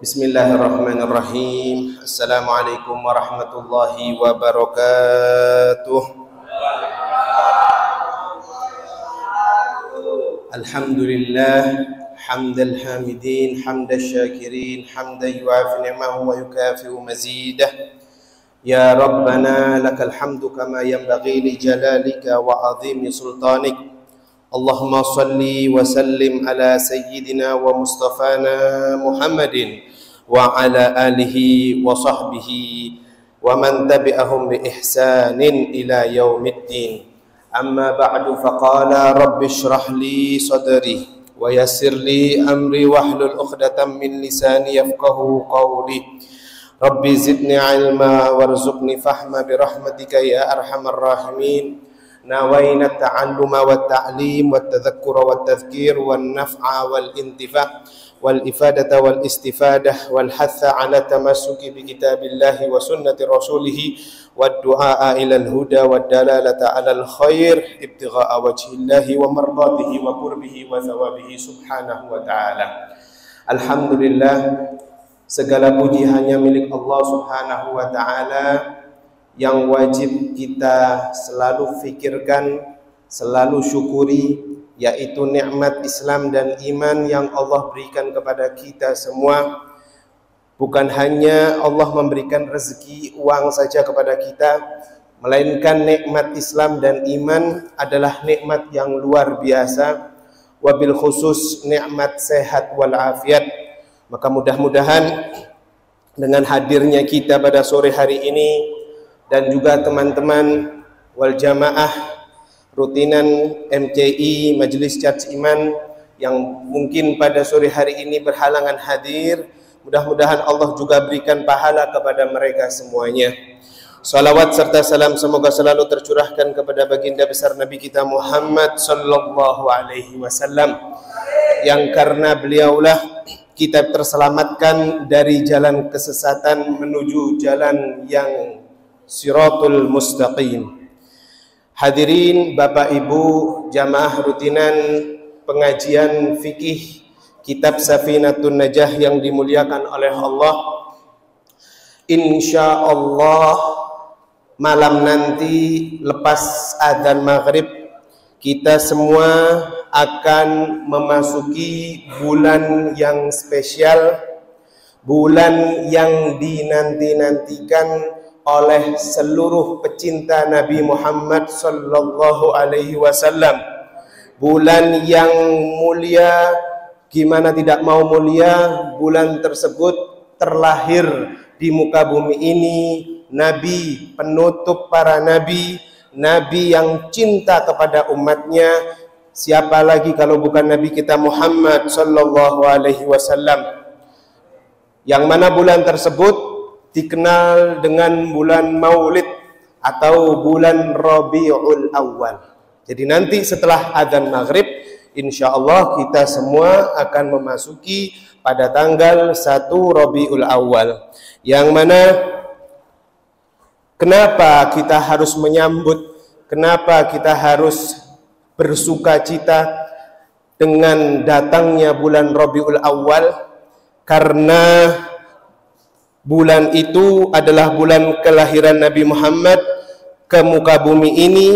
Bismillahirrahmanirrahim. Assalamualaikum warahmatullahi wabarakatuh. Alhamdulillah hamdal hamidin hamdal syakirin hamdan yuafi ni'amahu wa yukafi'u mazidah. Ya Rabbana lakal hamdu kama yanbaghi li jalalika wa azimi sultanik. Allahumma salli wa sallim ala sayyidina wa mustafana Muhammadin wa ala alihi wa sahbihi wa man tabi'ahum bi ihsanin ila yaumiddin. Amma ba'du, faqala rabbi shrah li sadri wa yassir li amri wahlul 'uqdatam min lisani yafqahu qawli. Rabbi zidni ilma warzuqni fahma bi rahmatika ya arhamar rahimin. Nawaina ta'alluma wa ta'lim wa tadhakkura wa tadhkir wa naf'a wal intifa' wal ifadata wal istifadah wal hatha ala tamassuki bi kitabillahi wa sunnati rasulih wad du'a ila al huda wad dalalata ala al khair ibtigha'a wajhillahi wa mardatihi wa qurbihi wa thawabihi subhanahu wa ta'ala. Alhamdulillah, segala puji hanya milik Allah subhanahu wa ta'ala, yang wajib kita selalu fikirkan, selalu syukuri, yaitu nikmat Islam dan iman yang Allah berikan kepada kita semua. Bukan hanya Allah memberikan rezeki uang saja kepada kita, melainkan nikmat Islam dan iman adalah nikmat yang luar biasa, wabil khusus nikmat sehat wal afiat. Maka mudah-mudahan dengan hadirnya kita pada sore hari ini dan juga teman-teman wal jamaah rutinan MCI Majelis Charge Iman yang mungkin pada sore hari ini berhalangan hadir, mudah-mudahan Allah juga berikan pahala kepada mereka semuanya. Salawat serta salam semoga selalu tercurahkan kepada baginda besar Nabi kita Muhammad sallallahu alaihi wasallam, yang karena beliaulah kita terselamatkan dari jalan kesesatan menuju jalan yang Siratul Mustaqim. Hadirin Bapak Ibu jamaah rutinan pengajian fikih kitab Safinatun Najah yang dimuliakan oleh Allah, insya Allah malam nanti lepas adzan maghrib kita semua akan memasuki bulan yang spesial, bulan yang dinanti-nantikan oleh seluruh pecinta Nabi Muhammad sallallahu alaihi wasallam. Bulan yang mulia, gimana tidak mau mulia, bulan tersebut terlahir di muka bumi ini Nabi penutup para nabi, Nabi yang cinta kepada umatnya. Siapa lagi kalau bukan Nabi kita Muhammad sallallahu alaihi wasallam, yang mana bulan tersebut dikenal dengan bulan Maulid atau bulan Rabiul Awal. Jadi nanti setelah adzan maghrib, insya Allah kita semua akan memasuki pada tanggal 1 Rabiul Awal, yang mana kenapa kita harus menyambut, kenapa kita harus bersuka cita dengan datangnya bulan Rabiul Awal? Karena bulan itu adalah bulan kelahiran Nabi Muhammad ke muka bumi ini,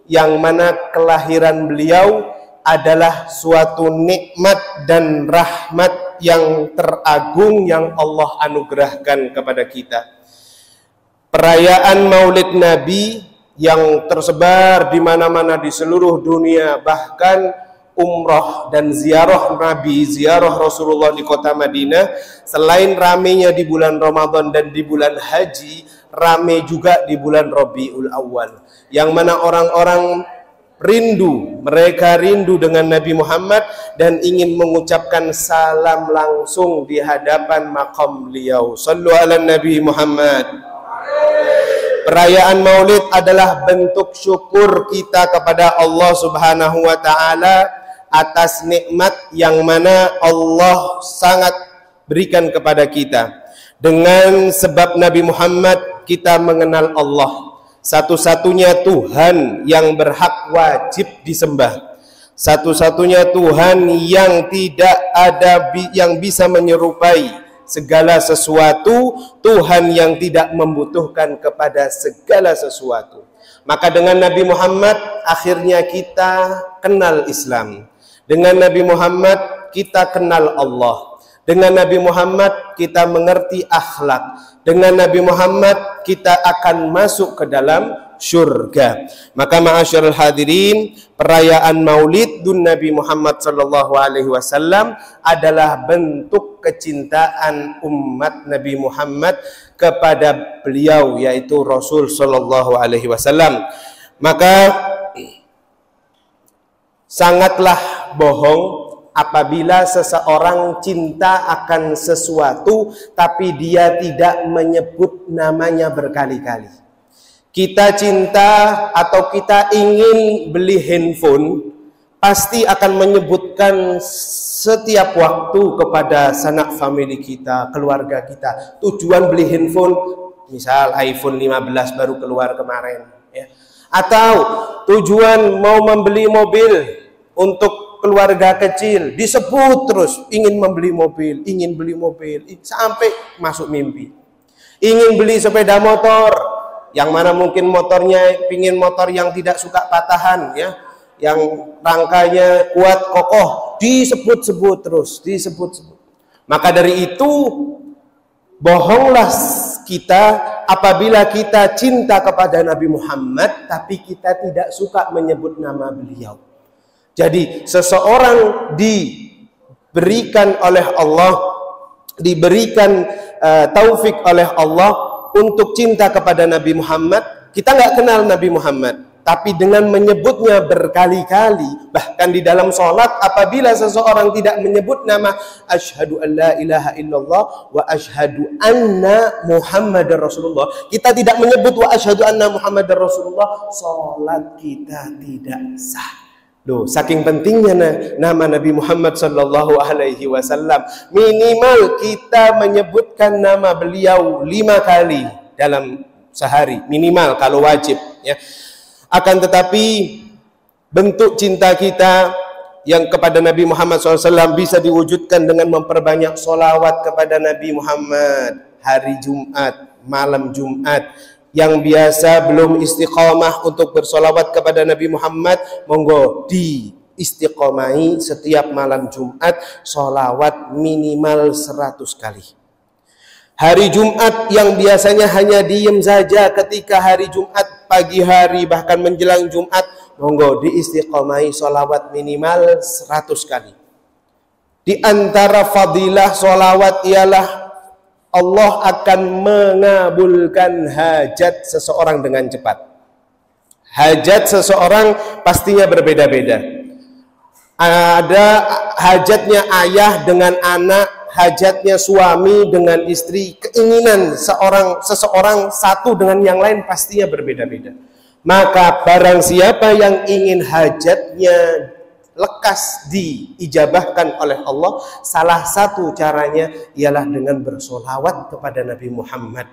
yang mana kelahiran beliau adalah suatu nikmat dan rahmat yang teragung yang Allah anugerahkan kepada kita. Perayaan Maulid Nabi yang tersebar di mana-mana di seluruh dunia, bahkan umrah dan ziarah Nabi, ziarah Rasulullah di kota Madinah, selain ramenya di bulan Ramadan dan di bulan haji, rame juga di bulan Rabiul Awal, yang mana orang-orang rindu, mereka rindu dengan Nabi Muhammad dan ingin mengucapkan salam langsung di hadapan makam beliau. Sallu ala Nabi Muhammad. Perayaan Maulid adalah bentuk syukur kita kepada Allah Subhanahu wa taala atas nikmat yang mana Allah sangat berikan kepada kita. Dengan sebab Nabi Muhammad kita mengenal Allah, satu-satunya Tuhan yang berhak wajib disembah, satu-satunya Tuhan yang tidak ada yang bisa menyerupai segala sesuatu, Tuhan yang tidak membutuhkan kepada segala sesuatu. Maka dengan Nabi Muhammad akhirnya kita kenal Islam. Dengan Nabi Muhammad kita kenal Allah. Dengan Nabi Muhammad kita mengerti akhlak. Dengan Nabi Muhammad kita akan masuk ke dalam syurga. Maka ma'asyiral hadirin, perayaan Maulidun Nabi Muhammad sallallahu alaihi wasallam adalah bentuk kecintaan umat Nabi Muhammad kepada beliau, yaitu Rasul sallallahu alaihi wasallam. Maka sangatlah bohong apabila seseorang cinta akan sesuatu tapi dia tidak menyebut namanya berkali-kali. Kita cinta atau kita ingin beli handphone, pasti akan menyebutkan setiap waktu kepada sanak famili kita, keluarga kita. Tujuan beli handphone, misal iPhone 15 baru keluar kemarin, ya. Atau tujuan mau membeli mobil untuk keluarga kecil, disebut terus ingin membeli mobil, ingin beli mobil, sampai masuk mimpi. Ingin beli sepeda motor, yang mana mungkin motornya pingin motor yang tidak suka patahan, ya, yang rangkanya kuat kokoh, disebut-sebut terus, disebut-sebut. Maka dari itu bohonglah kita apabila kita cinta kepada Nabi Muhammad tapi kita tidak suka menyebut nama beliau. Jadi seseorang diberikan oleh Allah, diberikan taufik oleh Allah untuk cinta kepada Nabi Muhammad. Kita nggak kenal Nabi Muhammad, tapi dengan menyebutnya berkali-kali, bahkan di dalam sholat apabila seseorang tidak menyebut nama asyhadu an la ilaha illallah wa asyhadu anna Muhammadar Rasulullah, kita tidak menyebut wa asyhadu anna Muhammadar Rasulullah, sholat kita tidak sah. Loh, saking pentingnya nama Nabi Muhammad sallallahu alaihi wasallam, minimal kita menyebutkan nama beliau 5 kali dalam sehari, minimal kalau wajib, ya. Akan tetapi bentuk cinta kita yang kepada Nabi Muhammad SAW bisa diwujudkan dengan memperbanyak sholawat kepada Nabi Muhammad hari Jumat, malam Jumat. Yang biasa belum istiqomah untuk bersolawat kepada Nabi Muhammad, monggo di istiqomahi setiap malam Jumat solawat minimal 100 kali. Hari Jumat yang biasanya hanya diem saja ketika hari Jumat, pagi hari bahkan menjelang Jumat, monggo di istiqomahi solawat minimal 100 kali. Di antara fadilah solawat ialah Allah akan mengabulkan hajat seseorang dengan cepat. Hajat seseorang pastinya berbeda-beda. Ada hajatnya ayah dengan anak, hajatnya suami dengan istri, keinginan seseorang satu dengan yang lain pastinya berbeda-beda. Maka barang siapa yang ingin hajatnya lekas diijabahkan oleh Allah, salah satu caranya ialah dengan bersolawat kepada Nabi Muhammad.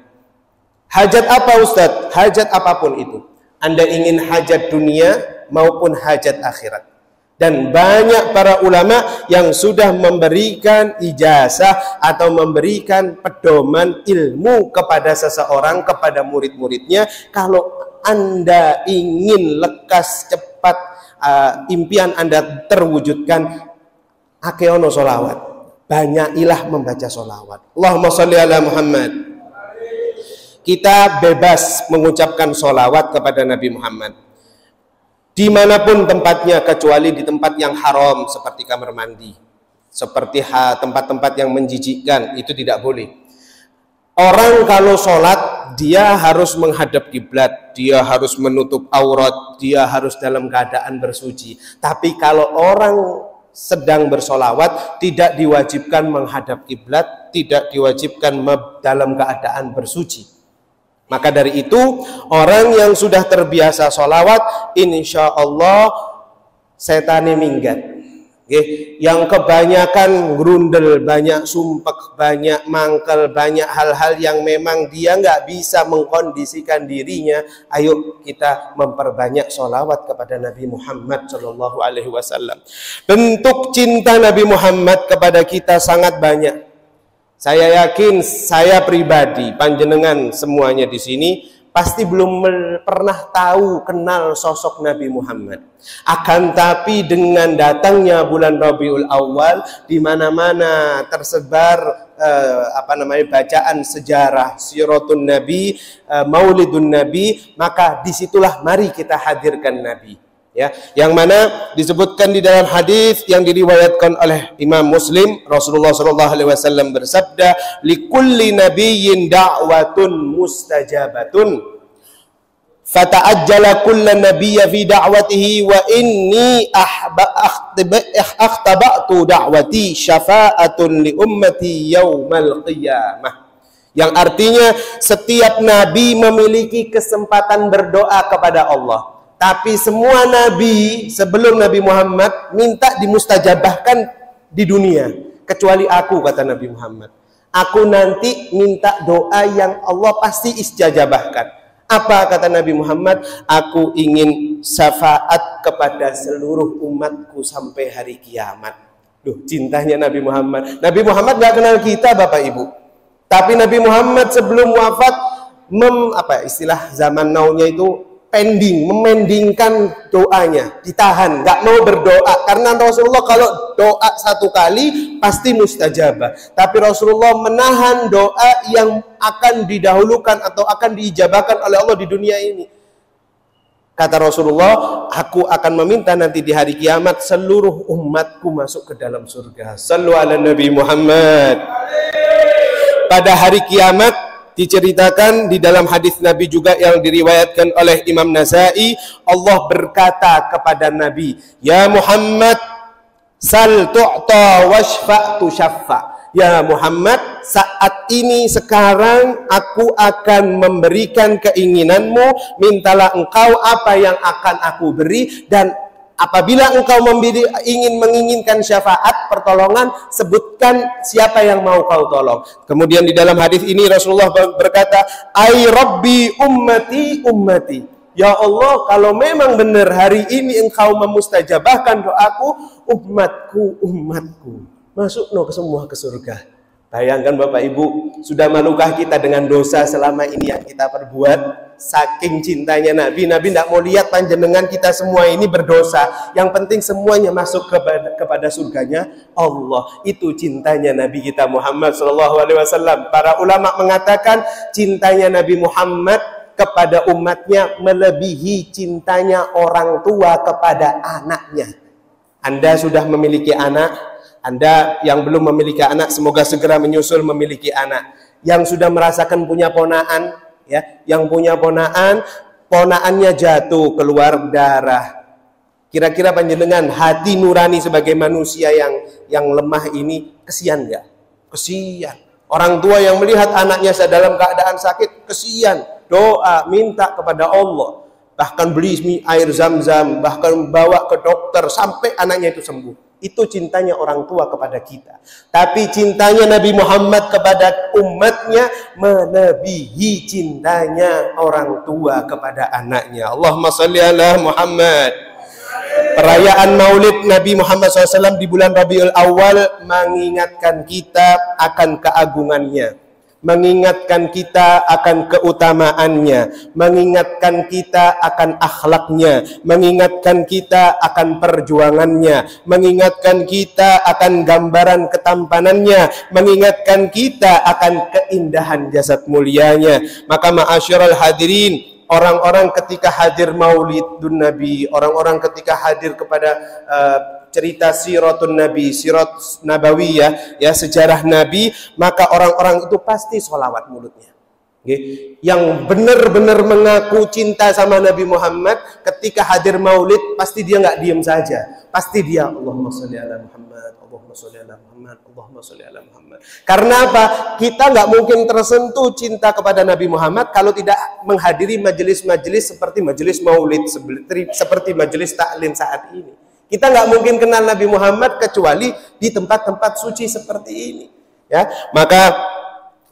Hajat apa Ustadz? Hajat apapun itu. Anda ingin hajat dunia maupun hajat akhirat. Dan banyak para ulama yang sudah memberikan ijazah atau memberikan pedoman ilmu kepada seseorang, kepada murid-muridnya. Kalau Anda ingin lekas cepat impian Anda terwujudkan, akeono solawat, banyakilah membaca solawat. Allahumma sholli ala Muhammad. Kita bebas mengucapkan solawat kepada Nabi Muhammad dimanapun tempatnya, kecuali di tempat yang haram seperti kamar mandi, seperti tempat-tempat yang menjijikkan, itu tidak boleh. Orang kalau sholat dia harus menghadap kiblat, dia harus menutup aurat, dia harus dalam keadaan bersuci. Tapi kalau orang sedang bersolawat tidak diwajibkan menghadap kiblat, tidak diwajibkan dalam keadaan bersuci. Maka dari itu orang yang sudah terbiasa solawat, insya Allah setane minggat. Yang kebanyakan grundel, banyak sumpek, banyak mangkel, banyak hal-hal yang memang dia nggak bisa mengkondisikan dirinya. Ayo kita memperbanyak sholawat kepada Nabi Muhammad Shallallahu Alaihi Wasallam. Bentuk cinta Nabi Muhammad kepada kita sangat banyak. Saya yakin saya pribadi, panjenengan semuanya di sini pasti belum pernah tahu kenal sosok Nabi Muhammad. Akan tapi dengan datangnya bulan Rabiul Awal, di mana-mana tersebar bacaan sejarah Siratun Nabi, Maulidun Nabi, maka disitulah mari kita hadirkan Nabi. Ya, yang mana disebutkan di dalam hadis yang diriwayatkan oleh Imam Muslim, Rasulullah SAW bersabda, likulli nabiyyin da'watun mustajabatun, fata'ajjala kulla nabiyya fi da'watihi wa inni akhtaba'tu da'wati syafa'atun li ummati yaumal qiyamah. Yang artinya setiap nabi memiliki kesempatan berdoa kepada Allah. Tapi semua nabi sebelum Nabi Muhammad minta dimustajabahkan di dunia. Kecuali aku, kata Nabi Muhammad. Aku nanti minta doa yang Allah pasti istajabahkan. Apa kata Nabi Muhammad? Aku ingin syafaat kepada seluruh umatku sampai hari kiamat. Duh, cintanya Nabi Muhammad. Nabi Muhammad gak kenal kita, Bapak Ibu. Tapi Nabi Muhammad sebelum wafat, istilah zaman now-nya itu, memendingkan doanya, ditahan, nggak mau berdoa karena Rasulullah kalau doa satu kali pasti mustajabah. Tapi Rasulullah menahan doa yang akan didahulukan atau akan diijabahkan oleh Allah di dunia ini. Kata Rasulullah, aku akan meminta nanti di hari kiamat seluruh umatku masuk ke dalam surga. Sallu ala Nabi Muhammad. Pada hari kiamat diceritakan di dalam hadis Nabi juga yang diriwayatkan oleh Imam Nasai, Allah berkata kepada Nabi, ya Muhammad, sal tu'ta washfa' tushaffa. Ya Muhammad, saat ini sekarang aku akan memberikan keinginanmu, mintalah engkau apa yang akan aku beri, dan apabila engkau menginginkan syafaat, pertolongan, sebutkan siapa yang mau kau tolong. Kemudian di dalam hadis ini Rasulullah berkata, ay Rabbi ummati ummati. Ya Allah, kalau memang benar hari ini engkau memustajabahkan doaku, umatku umatku. Masuk ke semua ke surga. Bayangkan Bapak Ibu, sudah malukah kita dengan dosa selama ini yang kita perbuat? Saking cintanya Nabi tidak mau lihat panjenengan kita semua ini berdosa. Yang penting semuanya masuk kepada surganya Allah. Itu cintanya Nabi kita Muhammad SAW. Para ulama mengatakan cintanya Nabi Muhammad kepada umatnya melebihi cintanya orang tua kepada anaknya. Anda sudah memiliki anak, Anda yang belum memiliki anak, semoga segera menyusul memiliki anak. Yang sudah merasakan punya ponaan, ya, yang punya ponaan, ponaannya jatuh keluar darah. Kira-kira panjenengan hati nurani sebagai manusia yang lemah ini kesian nggak? Kesian. Orang tua yang melihat anaknya dalam keadaan sakit, kesian. Doa, minta kepada Allah. Bahkan beli air zam-zam, bahkan bawa ke dokter sampai anaknya itu sembuh. Itu cintanya orang tua kepada kita. Tapi cintanya Nabi Muhammad kepada umatnya melebihi cintanya orang tua kepada anaknya. Allahumma sholli ala Muhammad. Perayaan Maulid Nabi Muhammad SAW di bulan Rabiul Awal mengingatkan kita akan keagungannya, mengingatkan kita akan keutamaannya, mengingatkan kita akan akhlaknya, mengingatkan kita akan perjuangannya, mengingatkan kita akan gambaran ketampanannya, mengingatkan kita akan keindahan jasad mulianya. Maka ma'asyiral hadirin, orang-orang ketika hadir Maulidun Nabi, orang-orang ketika hadir kepada cerita siratun Nabi, sirat nabawiyah, ya, sejarah Nabi, maka orang-orang itu pasti sholawat mulutnya. Yang benar-benar mengaku cinta sama Nabi Muhammad ketika hadir Maulid, pasti dia nggak diem saja, pasti dia Allahumma sholli ala Muhammad, Allahumma sholli ala Muhammad, Allahumma sholli ala Muhammad. Karena apa? Kita nggak mungkin tersentuh cinta kepada Nabi Muhammad kalau tidak menghadiri majelis-majelis seperti majelis Maulid, seperti majelis taklim saat ini. Kita nggak mungkin kenal Nabi Muhammad kecuali di tempat-tempat suci seperti ini. Ya, maka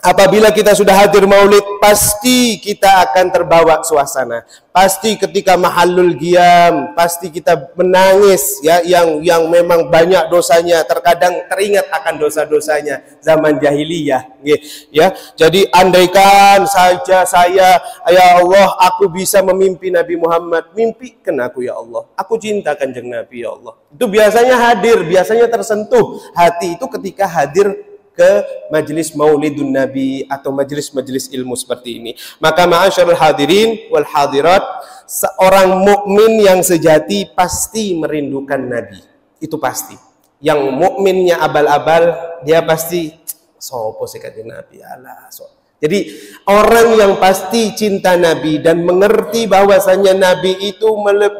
Apabila kita sudah hadir maulid, pasti kita akan terbawa suasana. Pasti ketika mahallul qiyam, pasti kita menangis ya, yang memang banyak dosanya, terkadang teringat akan dosa-dosanya zaman jahiliyah, ya. Jadi andaikan saja saya, ya Allah, aku bisa memimpi Nabi Muhammad, mimpikan aku ya Allah. Aku cinta Kanjeng Nabi ya Allah. Itu biasanya hadir, biasanya tersentuh hati itu ketika hadir ke majelis maulidun nabi atau majelis-majelis ilmu seperti ini. Maka ma'asyarul hadirin wal hadirat, seorang mukmin yang sejati pasti merindukan nabi. Itu pasti. Yang mukminnya abal-abal, dia pasti sopo sih kanjeng nabi, alah so. Jadi orang yang pasti cinta Nabi dan mengerti bahwasanya Nabi itu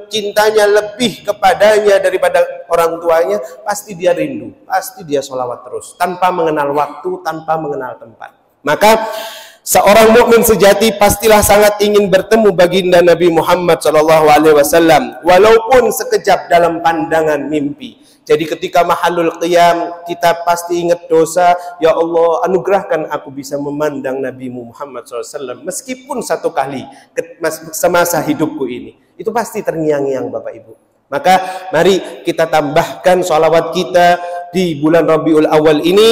cintanya lebih kepadanya daripada orang tuanya, pasti dia rindu, pasti dia sholawat terus, tanpa mengenal waktu, tanpa mengenal tempat. Maka seorang mukmin sejati pastilah sangat ingin bertemu baginda Nabi Muhammad SAW, walaupun sekejap dalam pandangan mimpi. Jadi ketika mahallul qiyam, kita pasti ingat dosa, ya Allah anugerahkan aku bisa memandang Nabi Muhammad SAW meskipun satu kali semasa hidupku ini. Itu pasti terngiang-ngiang Bapak Ibu. Maka mari kita tambahkan sholawat kita di bulan Rabiul Awal ini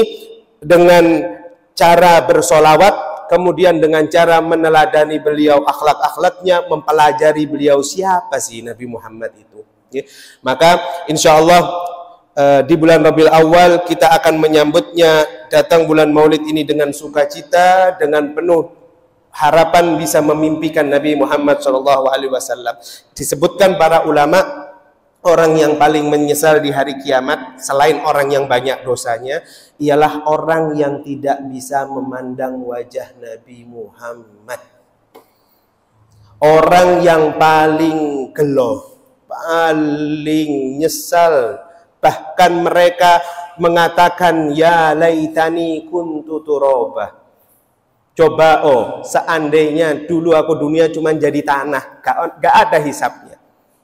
dengan cara bersolawat, kemudian dengan cara meneladani beliau, akhlak-akhlaknya, mempelajari beliau siapa sih Nabi Muhammad itu. Maka insya Allah di bulan Rabiul Awal kita akan menyambutnya, datang bulan Maulid ini dengan sukacita, dengan penuh harapan bisa memimpikan Nabi Muhammad SAW. Disebutkan para ulama, orang yang paling menyesal di hari kiamat selain orang yang banyak dosanya ialah orang yang tidak bisa memandang wajah Nabi Muhammad. Orang yang paling gelo, paling nyesal, bahkan mereka mengatakan ya laitani kuntu turaba. Coba seandainya dulu aku dunia cuma jadi tanah, gak ada hisapnya.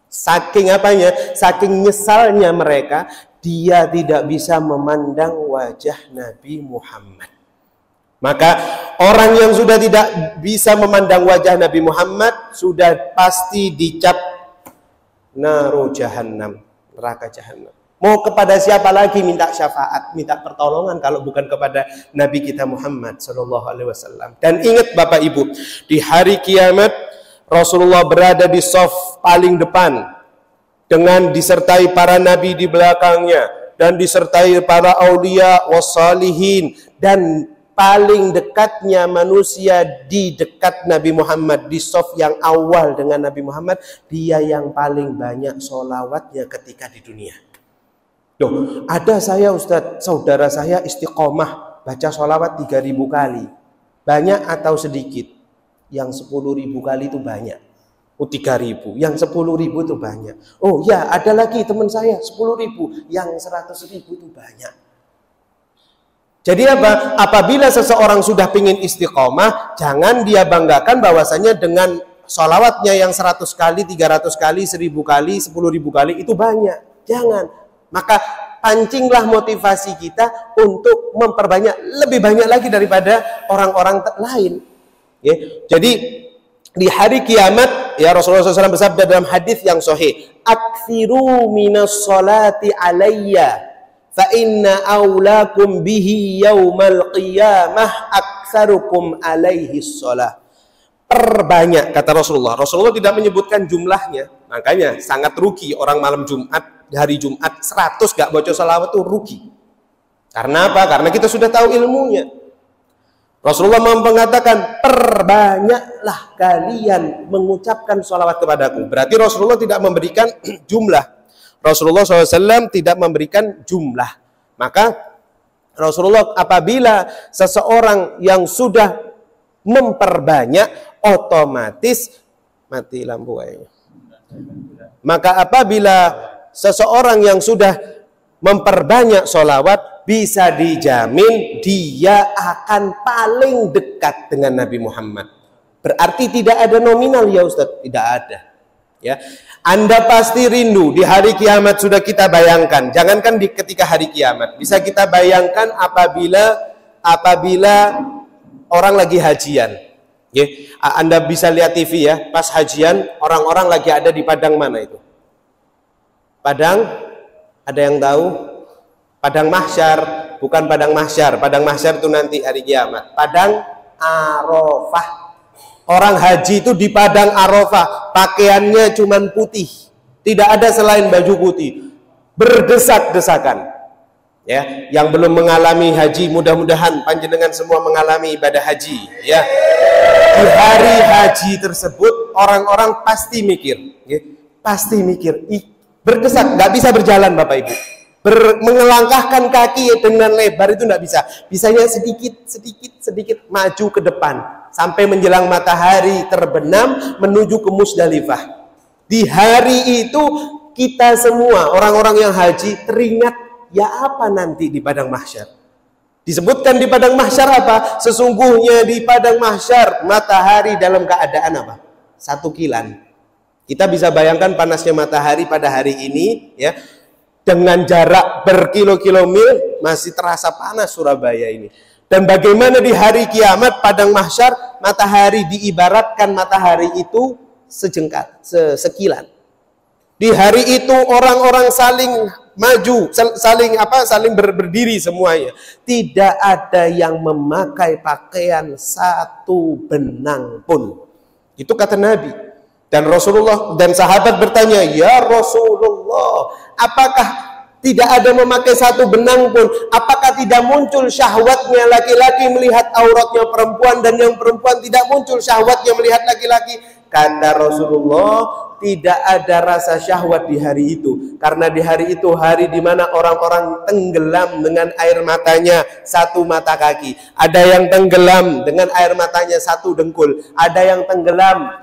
Saking apanya? Saking nyesalnya mereka, dia tidak bisa memandang wajah Nabi Muhammad. Maka orang yang sudah tidak bisa memandang wajah Nabi Muhammad sudah pasti dicap naru jahannam, neraka jahannam. Mau kepada siapa lagi minta syafaat, minta pertolongan kalau bukan kepada Nabi kita Muhammad SAW. Dan ingat Bapak Ibu, di hari kiamat Rasulullah berada di shaf paling depan dengan disertai para nabi di belakangnya dan disertai para aulia wassalihin, dan paling dekatnya manusia di dekat Nabi Muhammad, di shaf yang awal dengan Nabi Muhammad, dia yang paling banyak sholawatnya ketika di dunia. Loh, ada saya Ustadz, saudara saya istiqomah baca sholawat 3000 kali. Banyak atau sedikit? Yang 10.000 kali itu banyak. 3.000, yang 10.000 itu banyak. Oh ya, ada lagi teman saya 10.000, yang 100.000 itu banyak. Jadi apa? Apabila seseorang sudah ingin istiqomah, jangan dia banggakan bahwasanya dengan sholawatnya yang 100 kali, 300 kali, 1000 kali, 10.000 kali itu banyak. Jangan. Maka pancinglah motivasi kita untuk memperbanyak, lebih banyak lagi daripada orang-orang lain. Ya. Jadi di hari kiamat, ya Rasulullah SAW bersabda dalam hadis yang sahih, "Aktsiru minas sholati alayya, fa inna aulakum bihi yaumal qiyamah aktsarukum alaihi sholah." Perbanyak, kata Rasulullah. Rasulullah tidak menyebutkan jumlahnya. Makanya sangat rugi orang malam Jumat, hari Jumat 100 gak baca salawat itu rugi. Karena apa? Karena kita sudah tahu ilmunya. Rasulullah mengatakan, perbanyaklah kalian mengucapkan salawat kepadaku. Berarti Rasulullah tidak memberikan jumlah. Rasulullah SAW tidak memberikan jumlah. Maka Rasulullah apabila seseorang yang sudah memperbanyak, otomatis mati lampu kayaknya. Maka apabila seseorang yang sudah memperbanyak sholawat, bisa dijamin dia akan paling dekat dengan Nabi Muhammad. Berarti tidak ada nominal ya Ustadz? Tidak ada. Ya, Anda pasti rindu di hari kiamat, sudah kita bayangkan. Jangankan ketika hari kiamat, bisa kita bayangkan apabila orang lagi hajian. Anda bisa lihat TV ya, pas hajian orang-orang lagi ada di padang mana itu? Padang, ada yang tahu? Padang mahsyar, bukan padang mahsyar. Padang mahsyar itu nanti hari kiamat. Padang Arafah. Orang haji itu di padang Arafah, pakaiannya cuman putih, tidak ada selain baju putih, berdesak-desakan. Ya, yang belum mengalami haji, mudah-mudahan panjenengan semua mengalami ibadah haji. Ya, di hari haji tersebut orang-orang pasti mikir, ya, pasti mikir, berdesak, nggak bisa berjalan Bapak Ibu. Mengelangkahkan kaki dengan lebar itu nggak bisa. Bisanya sedikit maju ke depan sampai menjelang matahari terbenam menuju ke Musdalifah. Di hari itu kita semua orang-orang yang haji teringat ya apa nanti di padang mahsyar. Disebutkan di padang mahsyar apa? Sesungguhnya di padang mahsyar matahari dalam keadaan apa? 1 kilan. Kita bisa bayangkan panasnya matahari pada hari ini ya. Dengan jarak berkilo-kilo mil masih terasa panas Surabaya ini. Dan bagaimana di hari kiamat padang mahsyar matahari diibaratkan matahari itu sejengkal, sekilan. Di hari itu orang-orang saling maju, saling berdiri semuanya. Tidak ada yang memakai pakaian satu benang pun. Itu kata Nabi. Dan Rasulullah dan sahabat bertanya, ya Rasulullah, apakah tidak ada memakai satu benang pun? Apakah tidak muncul syahwatnya laki-laki melihat auratnya perempuan dan yang perempuan tidak muncul syahwatnya melihat laki-laki? Kata Rasulullah, tidak ada rasa syahwat di hari itu. Karena di hari itu hari di mana orang-orang tenggelam dengan air matanya 1 mata kaki. Ada yang tenggelam dengan air matanya 1 dengkul. Ada yang tenggelam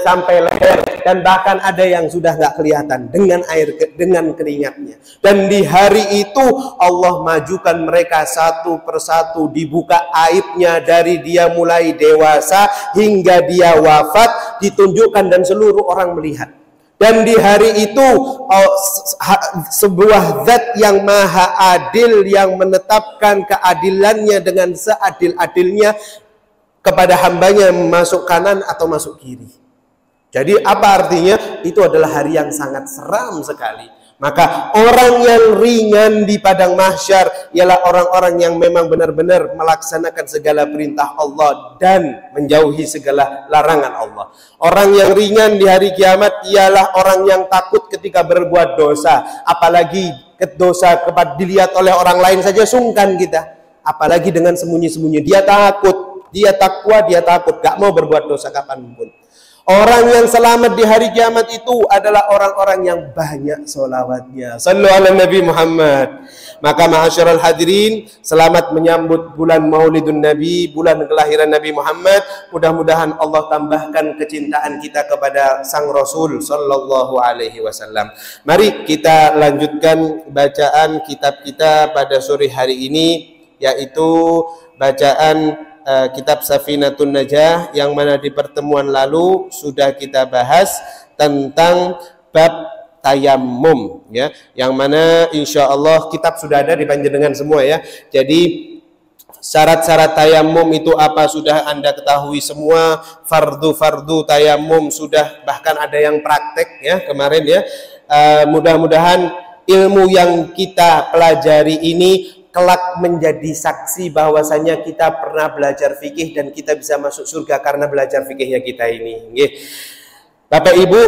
sampai leher, dan bahkan ada yang sudah nggak kelihatan dengan keringatnya. Dan di hari itu Allah majukan mereka satu persatu, dibuka aibnya dari dia mulai dewasa hingga dia wafat, ditunjukkan dan seluruh orang melihat. Dan di hari itu sebuah zat yang maha adil yang menetapkan keadilannya dengan seadil-adilnya kepada hambanya masuk kanan atau masuk kiri. Jadi apa artinya? Itu adalah hari yang sangat seram sekali. Maka orang yang ringan di padang mahsyar ialah orang-orang yang memang benar-benar melaksanakan segala perintah Allah dan menjauhi segala larangan Allah. Orang yang ringan di hari kiamat ialah orang yang takut ketika berbuat dosa. Apalagi dosa dilihat oleh orang lain saja sungkan kita. Apalagi dengan sembunyi-sembunyi. Dia takut. Dia takwa, dia takut, gak mau berbuat dosa kapanpun. Orang yang selamat di hari kiamat itu adalah orang-orang yang banyak sholawatnya. Sallu ala Nabi Muhammad. Maka ma'asyiral hadirin, selamat menyambut bulan Maulidun Nabi, bulan kelahiran Nabi Muhammad. Mudah-mudahan Allah tambahkan kecintaan kita kepada Sang Rasul Sallallahu Alaihi Wasallam. Mari kita lanjutkan bacaan kitab kita pada sore hari ini, yaitu bacaan kitab Safinatun Najah, yang mana di pertemuan lalu sudah kita bahas tentang bab tayammum ya, yang mana insya Allah kitab sudah ada di panjenengan semua ya. Jadi syarat-syarat tayammum itu apa sudah Anda ketahui semua, fardu-fardu tayammum sudah, bahkan ada yang praktek ya kemarin ya. Mudah-mudahan ilmu yang kita pelajari ini kelak menjadi saksi bahwasanya kita pernah belajar fikih dan kita bisa masuk surga karena belajar fikihnya kita ini. Bapak Ibu,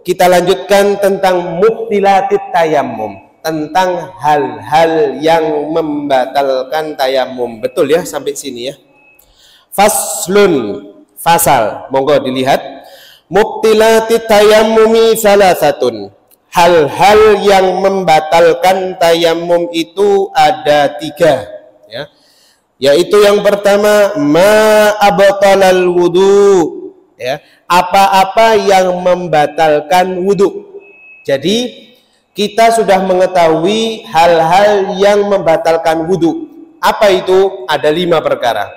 kita lanjutkan tentang mubtilatit tayammum, tentang hal-hal yang membatalkan tayammum. Betul ya sampai sini ya. Faslun, fasal, monggo dilihat. Mubtilatit tayammumi salasatun. Hal-hal yang membatalkan tayammum itu ada 3 ya. Yaitu yang pertama ma abtalal wudu ya, apa-apa yang membatalkan wudu. Jadi kita sudah mengetahui hal-hal yang membatalkan wudu. Apa itu? Ada 5 perkara.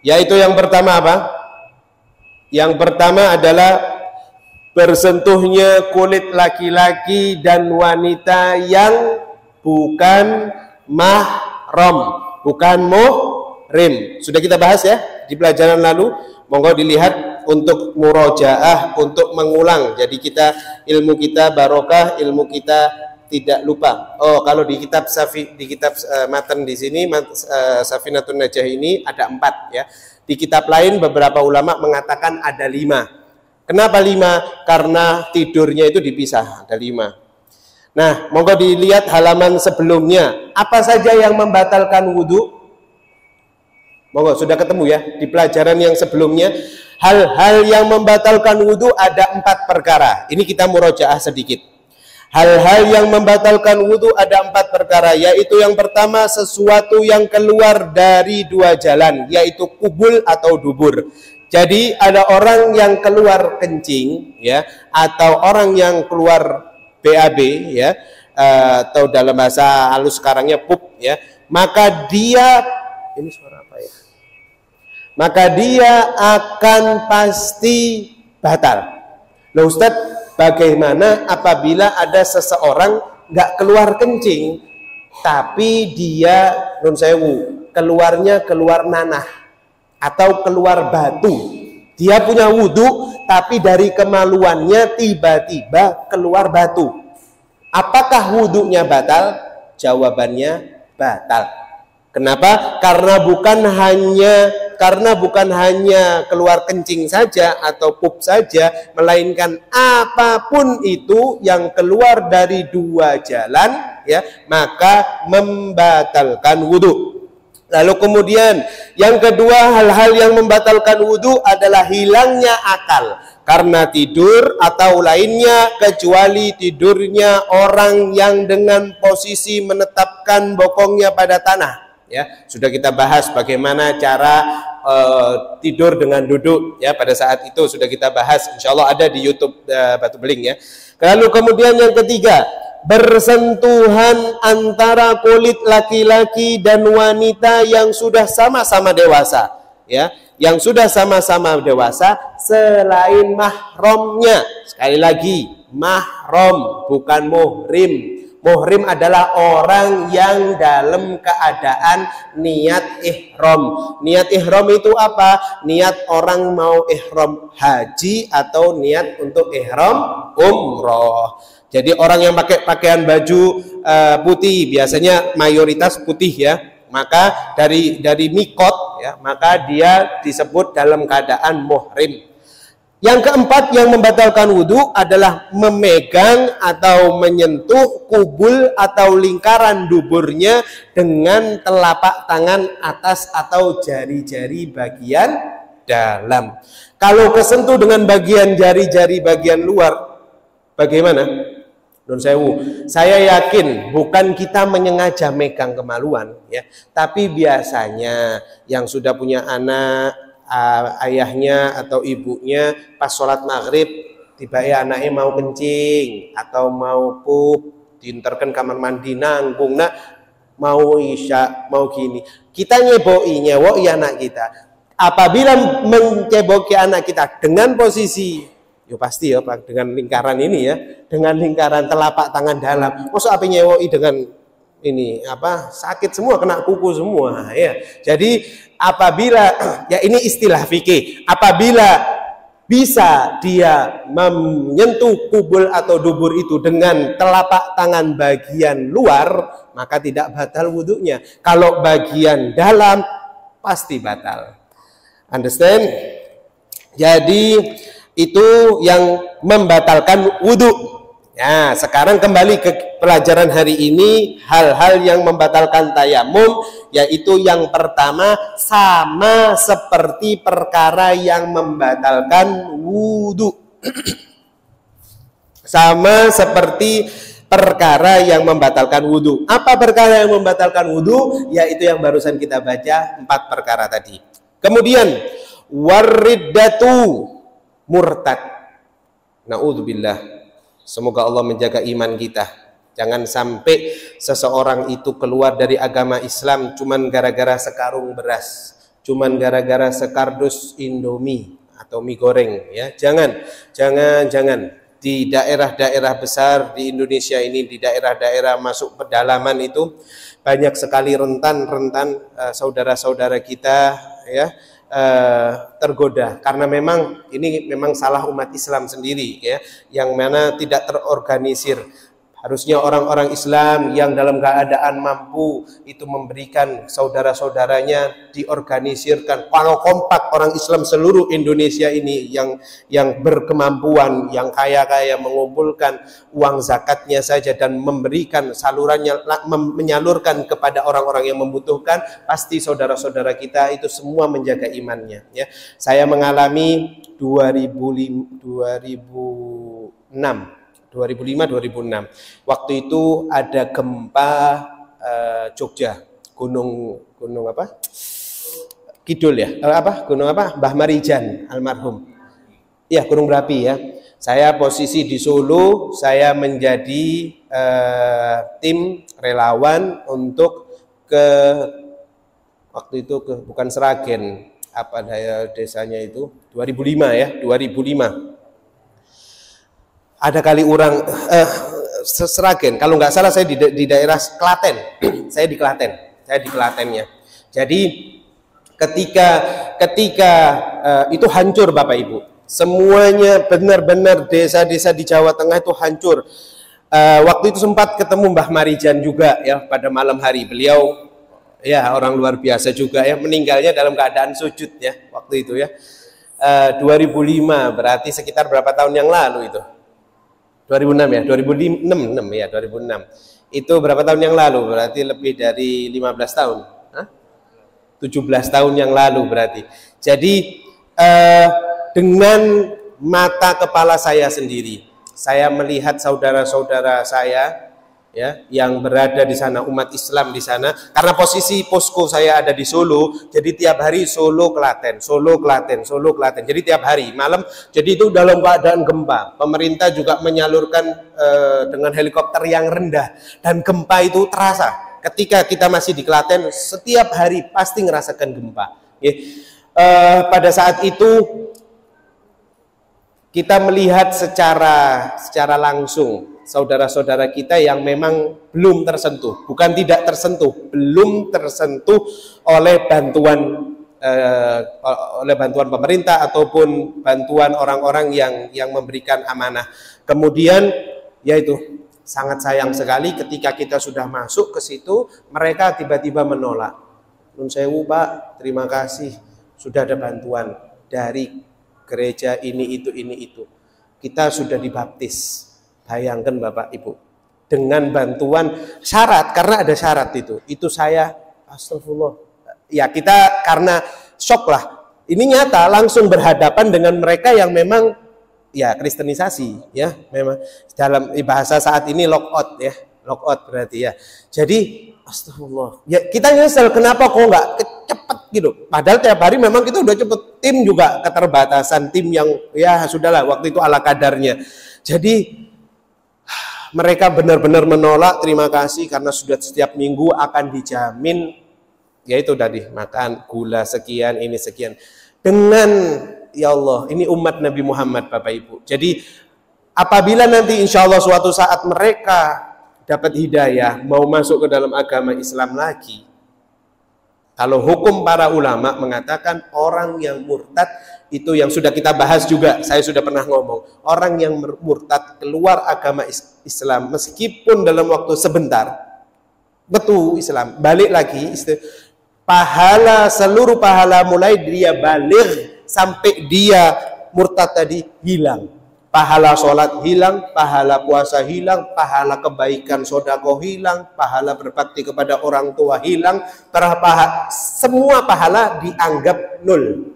Yaitu yang pertama apa? Yang pertama adalah bersentuhnya kulit laki-laki dan wanita yang bukan mahram, bukan muhrim. Sudah kita bahas ya di pelajaran lalu. Monggo dilihat untuk murojaah, untuk mengulang. Jadi ilmu kita barokah, ilmu kita tidak lupa. Oh, kalau di kitab matan di sini Safinatun Najah ini ada 4 ya. Di kitab lain beberapa ulama mengatakan ada 5. Kenapa 5? Karena tidurnya itu dipisah, ada 5. Nah, monggo dilihat halaman sebelumnya. Apa saja yang membatalkan wudhu? Monggo, sudah ketemu ya di pelajaran yang sebelumnya. Hal-hal yang membatalkan wudhu ada 4 perkara. Ini kita murojaah sedikit. Hal-hal yang membatalkan wudhu ada 4 perkara, yaitu yang pertama sesuatu yang keluar dari 2 jalan, yaitu kubul atau dubur. Jadi ada orang yang keluar kencing ya, atau orang yang keluar BAB ya, atau dalam bahasa halus sekarangnya pup ya, maka dia ini suara apa ya? Maka dia akan pasti batal. Loh Ustadz, bagaimana apabila ada seseorang nggak keluar kencing, tapi dia nun sewu keluar nanah atau keluar batu? Dia punya wudhu, tapi dari kemaluannya tiba-tiba keluar batu. Apakah wudhunya batal? Jawabannya batal. Kenapa? Karena bukan hanya keluar kencing saja atau pup saja, melainkan apapun itu yang keluar dari 2 jalan ya, maka membatalkan wudhu. Lalu kemudian yang kedua, hal-hal yang membatalkan wudhu adalah hilangnya akal karena tidur atau lainnya, kecuali tidurnya orang yang dengan posisi menetapkan bokongnya pada tanah ya. Sudah kita bahas bagaimana cara tidur dengan duduk ya, pada saat itu sudah kita bahas, insya Allah ada di YouTube Batu Beling ya. Lalu kemudian yang ketiga, bersentuhan antara kulit laki-laki dan wanita yang sudah sama-sama dewasa ya, yang sudah sama-sama dewasa selain mahramnya. Sekali lagi, mahram bukan muhrim. Muhrim adalah orang yang dalam keadaan niat ihram. Niat ihram itu apa? Niat orang mau ihram haji atau niat untuk ihram umroh. Jadi orang yang pakai pakaian baju putih, biasanya mayoritas putih ya, maka dari mikot ya, maka dia disebut dalam keadaan muhrim. Yang keempat yang membatalkan wudhu adalah memegang atau menyentuh kubul atau lingkaran duburnya dengan telapak tangan atas atau jari-jari bagian dalam. Kalau kesentuh dengan bagian jari-jari bagian luar, bagaimana? Nun sewu, saya yakin bukan kita menyengaja megang kemaluan ya, tapi biasanya yang sudah punya anak, ayahnya atau ibunya pas sholat maghrib tiba ya anaknya mau kencing atau mau pup, diinterkan kamar mandi nanggung, nak mau isya mau gini, kita nyewoi anak kita. Apabila menceboki anak kita dengan posisi yo pasti ya Pak, dengan lingkaran ini ya, dengan lingkaran telapak tangan dalam. Masa apa nyewoi dengan ini apa sakit semua, kena kuku semua ya. Jadi apabila ya ini istilah fikih, apabila bisa dia menyentuh kubul atau dubur itu dengan telapak tangan bagian luar, maka tidak batal wudhunya. Kalau bagian dalam pasti batal. Understand? Jadi itu yang membatalkan wudhu. Ya, sekarang kembali ke pelajaran hari ini, hal-hal yang membatalkan tayamum, yaitu yang pertama sama seperti perkara yang membatalkan wudhu. Sama seperti perkara yang membatalkan wudhu. Apa perkara yang membatalkan wudhu? Yaitu yang barusan kita baca, 4 perkara tadi. Kemudian wariddatu, murtad. Na'udzubillah. Semoga Allah menjaga iman kita. Jangan sampai seseorang itu keluar dari agama Islam cuman gara-gara sekarung beras, cuman gara-gara sekardus Indomie atau mie goreng ya. Jangan. Di daerah-daerah besar di Indonesia ini, di daerah-daerah masuk pedalaman itu banyak sekali rentan saudara-saudara kita ya tergoda, karena memang ini memang salah umat Islam sendiri ya, yang mana tidak terorganisir. Harusnya orang-orang Islam yang dalam keadaan mampu itu memberikan saudara-saudaranya, diorganisirkan. Kalau kompak orang Islam seluruh Indonesia ini yang berkemampuan, yang kaya-kaya, mengumpulkan uang zakatnya saja dan memberikan salurannya, menyalurkan kepada orang-orang yang membutuhkan, pasti saudara-saudara kita itu semua menjaga imannya ya. Saya mengalami 2005-2006. Waktu itu ada gempa Jogja, gunung apa? Kidul ya, gunung apa? Mbah Marijan almarhum. Ya, gunung berapi ya. Saya posisi di Solo, saya menjadi tim relawan untuk waktu itu bukan Sragen, apa desanya itu 2005 ya, 2005. Ada kali orang Sragen, kalau nggak salah saya di daerah Klaten. Saya di Klatennya. Jadi ketika itu hancur Bapak Ibu, semuanya benar-benar desa-desa di Jawa Tengah itu hancur. Waktu itu sempat ketemu Mbah Marijan juga ya pada malam hari. Beliau ya orang luar biasa juga ya, meninggalnya dalam keadaan sujud ya waktu itu ya. 2005 berarti sekitar berapa tahun yang lalu itu? 2006 ya, 2006 ya, 2006. Itu berapa tahun yang lalu? Berarti lebih dari 15 tahun. 17 tahun yang lalu berarti. Jadi dengan mata kepala saya sendiri, saya melihat saudara-saudara saya ya yang berada di sana, umat Islam di sana, karena posisi posko saya ada di Solo, jadi tiap hari Solo Klaten, jadi tiap hari malam. Jadi itu dalam keadaan gempa, pemerintah juga menyalurkan dengan helikopter yang rendah, dan gempa itu terasa ketika kita masih di Klaten, setiap hari pasti ngerasakan gempa ya. Pada saat itu kita melihat secara langsung saudara-saudara kita yang memang belum tersentuh, bukan tidak tersentuh, belum tersentuh oleh bantuan pemerintah ataupun bantuan orang-orang yang memberikan amanah. Kemudian yaitu sangat sayang sekali ketika kita sudah masuk ke situ, mereka tiba-tiba menolak. Nun sewu Pak, terima kasih sudah ada bantuan dari gereja ini itu. Kita sudah dibaptis. Bayangkan Bapak Ibu, dengan bantuan syarat, karena ada syarat itu saya astagfirullah ya, kita karena shock lah, ini nyata langsung berhadapan dengan mereka yang memang ya kristenisasi ya, memang dalam bahasa saat ini lockout berarti ya. Jadi astagfirullah ya, kita nyesel kenapa kok nggak cepet gitu, padahal tiap hari memang kita udah cepet, tim juga keterbatasan tim yang ya sudahlah waktu itu ala kadarnya. Jadi mereka benar-benar menolak, terima kasih karena sudah setiap minggu akan dijamin, yaitu tadi makan gula sekian, ini sekian. Dengan ya Allah, ini umat Nabi Muhammad Bapak Ibu. Jadi apabila nanti insya Allah suatu saat mereka dapat hidayah, mau masuk ke dalam agama Islam lagi, kalau hukum para ulama mengatakan orang yang murtad, itu yang sudah kita bahas juga, saya sudah pernah ngomong, orang yang murtad keluar agama Islam meskipun dalam waktu sebentar, betul Islam, balik lagi, pahala, seluruh pahala mulai dia balik sampai dia murtad tadi hilang. Pahala sholat hilang, pahala puasa hilang, pahala kebaikan sodako hilang, pahala berbakti kepada orang tua hilang, semua pahala dianggap nol.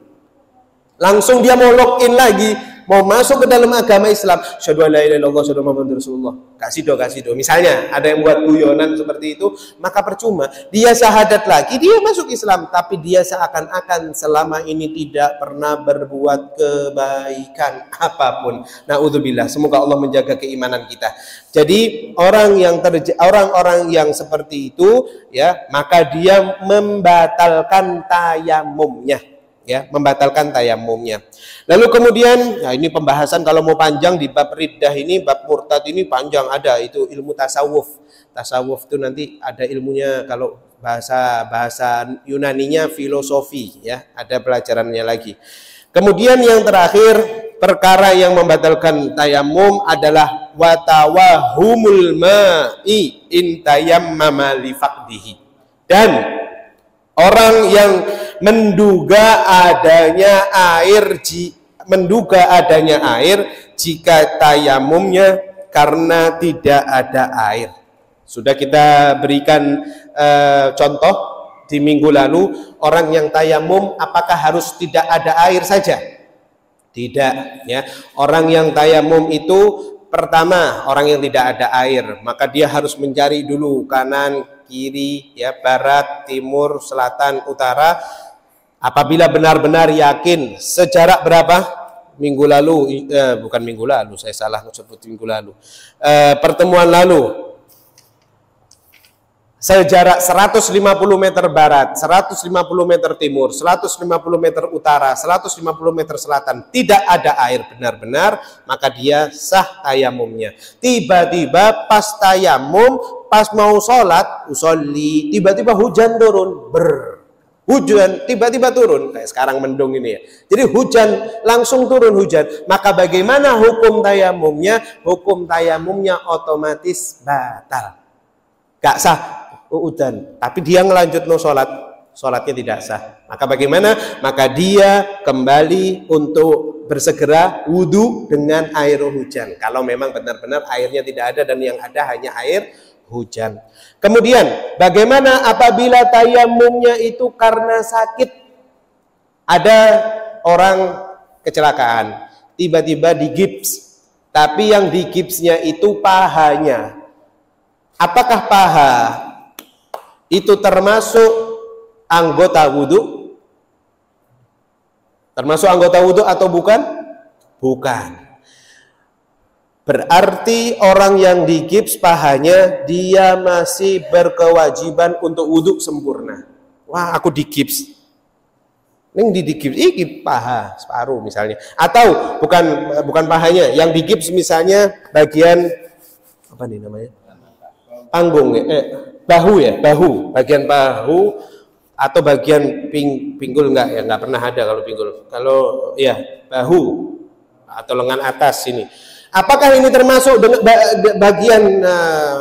Langsung dia mau login lagi, mau masuk ke dalam agama Islam, syahadu an la ilaha illallah, syahadu Muhammadur Rasulullah, kasih do. Misalnya ada yang buat guyonan seperti itu, maka percuma. Dia syahadat lagi, dia masuk Islam, tapi dia seakan-akan selama ini tidak pernah berbuat kebaikan apapun. Na'udzubillah, semoga Allah menjaga keimanan kita. Jadi orang-orang yang seperti itu ya, maka dia membatalkan tayamumnya. Ya, membatalkan tayamumnya. Lalu kemudian, nah ini pembahasan kalau mau panjang di bab riddah ini, bab murtad ini panjang, ada itu ilmu tasawuf. Tasawuf itu nanti ada ilmunya, kalau bahasa Yunaninya filosofi ya, ada pelajarannya lagi. Kemudian yang terakhir, perkara yang membatalkan tayamum adalah watawahumul ma'i in tayammama li faqdihi. Dan orang yang menduga adanya air jika tayamumnya karena tidak ada air. Sudah kita berikan contoh di minggu lalu, orang yang tayamum apakah harus tidak ada air saja? Tidak ya. Orang yang tayamum itu pertama orang yang tidak ada air, maka dia harus mencari dulu kanan, kiri, ya, barat, timur, selatan, utara. Apabila benar-benar yakin, sejarak berapa? Minggu lalu, bukan minggu lalu, saya salah sebut minggu lalu. Pertemuan lalu, sejarak 150 meter barat, 150 meter timur, 150 meter utara, 150 meter selatan, tidak ada air benar-benar, maka dia sah tayamumnya. Tiba-tiba pas tayamum, pas mau sholat, usolli, tiba-tiba hujan turun, hujan tiba-tiba turun, kayak sekarang mendung ini ya. Jadi hujan, langsung turun hujan. Maka bagaimana hukum tayamumnya? Hukum tayamumnya otomatis batal, gak sah. Hujan, tapi dia ngelanjut sholatnya tidak sah. Maka bagaimana? Maka dia kembali untuk bersegera wudhu dengan air hujan. Kalau memang benar-benar airnya tidak ada dan yang ada hanya air hujan. Kemudian bagaimana apabila tayamumnya itu karena sakit? Ada orang kecelakaan, tiba-tiba digips, tapi yang digipsnya itu pahanya. Apakah paha itu termasuk anggota wudhu? Termasuk anggota wudhu atau bukan? Bukan. Berarti orang yang digips pahanya, dia masih berkewajiban untuk wudhu sempurna. Wah, aku digips. Ini digips, ini paha separuh misalnya. Atau bukan pahanya, yang digips misalnya bagian apa nih namanya? Panggung bahu ya, bagian bahu atau bagian pinggul nggak pernah ada kalau pinggul. Kalau ya bahu atau lengan atas sini. Apakah ini termasuk bagian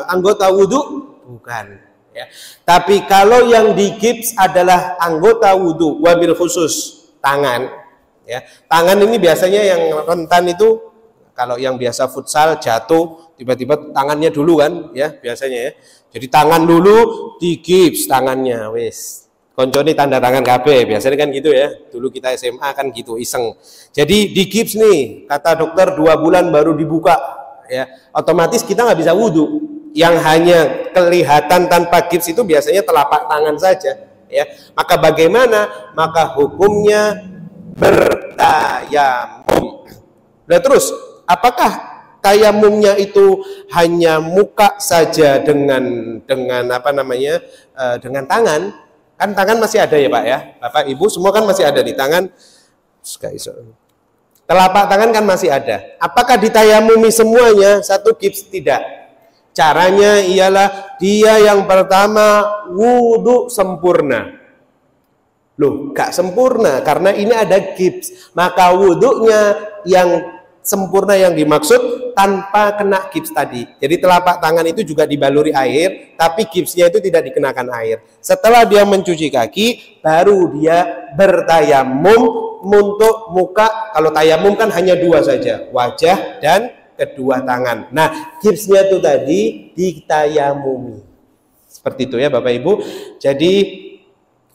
anggota wudhu? Bukan ya. Tapi kalau yang digips adalah anggota wudhu, wabil khusus tangan ya. Tangan ini biasanya yang rentan itu, kalau yang biasa futsal jatuh tiba-tiba tangannya dulu kan ya, biasanya ya. Jadi tangan dulu digips tangannya, wes. Koncone tanda tangan KB, biasanya kan gitu ya. Dulu kita SMA kan gitu, iseng. Jadi digips nih, kata dokter 2 bulan baru dibuka ya. Otomatis kita nggak bisa wudhu. Yang hanya kelihatan tanpa gips itu biasanya telapak tangan saja ya. Maka bagaimana? Maka hukumnya bertayamum. Nah terus, apakah tayamumnya itu hanya muka saja dengan apa namanya, dengan tangan? Kan tangan masih ada ya Pak ya, Bapak Ibu semua kan masih ada di tangan. Telapak tangan kan masih ada. Apakah ditayamumi semuanya satu gips? Tidak. Caranya ialah dia yang pertama wudhu sempurna. Loh, gak sempurna karena ini ada gips. Maka wudhunya yang sempurna yang dimaksud tanpa kena gips tadi. Jadi telapak tangan itu juga dibaluri air, tapi gipsnya itu tidak dikenakan air. Setelah dia mencuci kaki, baru dia bertayamum untuk muka. Kalau tayamum kan hanya 2 saja, wajah dan kedua tangan. Nah, gipsnya itu tadi ditayamumi. Seperti itu ya Bapak Ibu. Jadi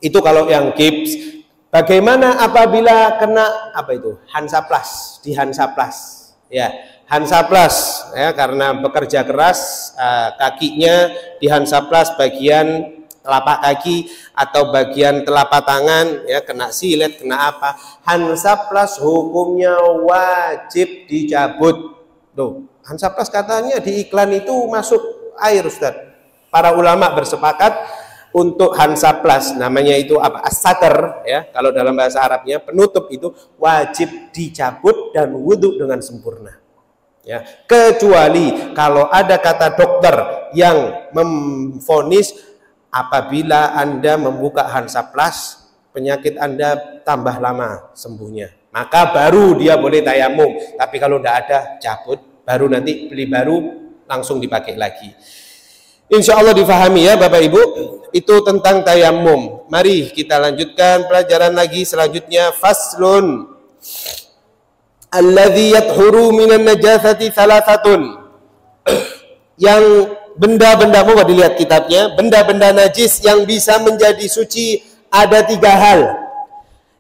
itu kalau yang gips. Bagaimana apabila kena apa itu? Hansaplas, di hansaplas. Ya, hansaplas ya, karena bekerja keras kakinya di hansaplas bagian telapak kaki atau bagian telapak tangan ya, kena silet, kena apa? Hansaplas hukumnya wajib dicabut. Tuh, hansaplas katanya di iklan itu masuk air, Ustaz. Para ulama bersepakat untuk hansaplas, namanya itu apa? As-satar ya, kalau dalam bahasa Arabnya penutup itu wajib dicabut dan wudhu dengan sempurna. Ya, kecuali kalau ada kata dokter yang memvonis apabila Anda membuka Hansaplast, penyakit Anda tambah lama sembuhnya, maka baru dia boleh tayamum. Tapi kalau tidak ada, cabut, baru nanti beli baru langsung dipakai lagi. Insya Allah difahami ya Bapak Ibu. Itu tentang tayamum. Mari kita lanjutkan pelajaran lagi selanjutnya. Faslun alladzi yathuru minan najasati thalathatun. Yang benda-benda, mau dilihat kitabnya, benda-benda najis yang bisa menjadi suci ada 3 hal.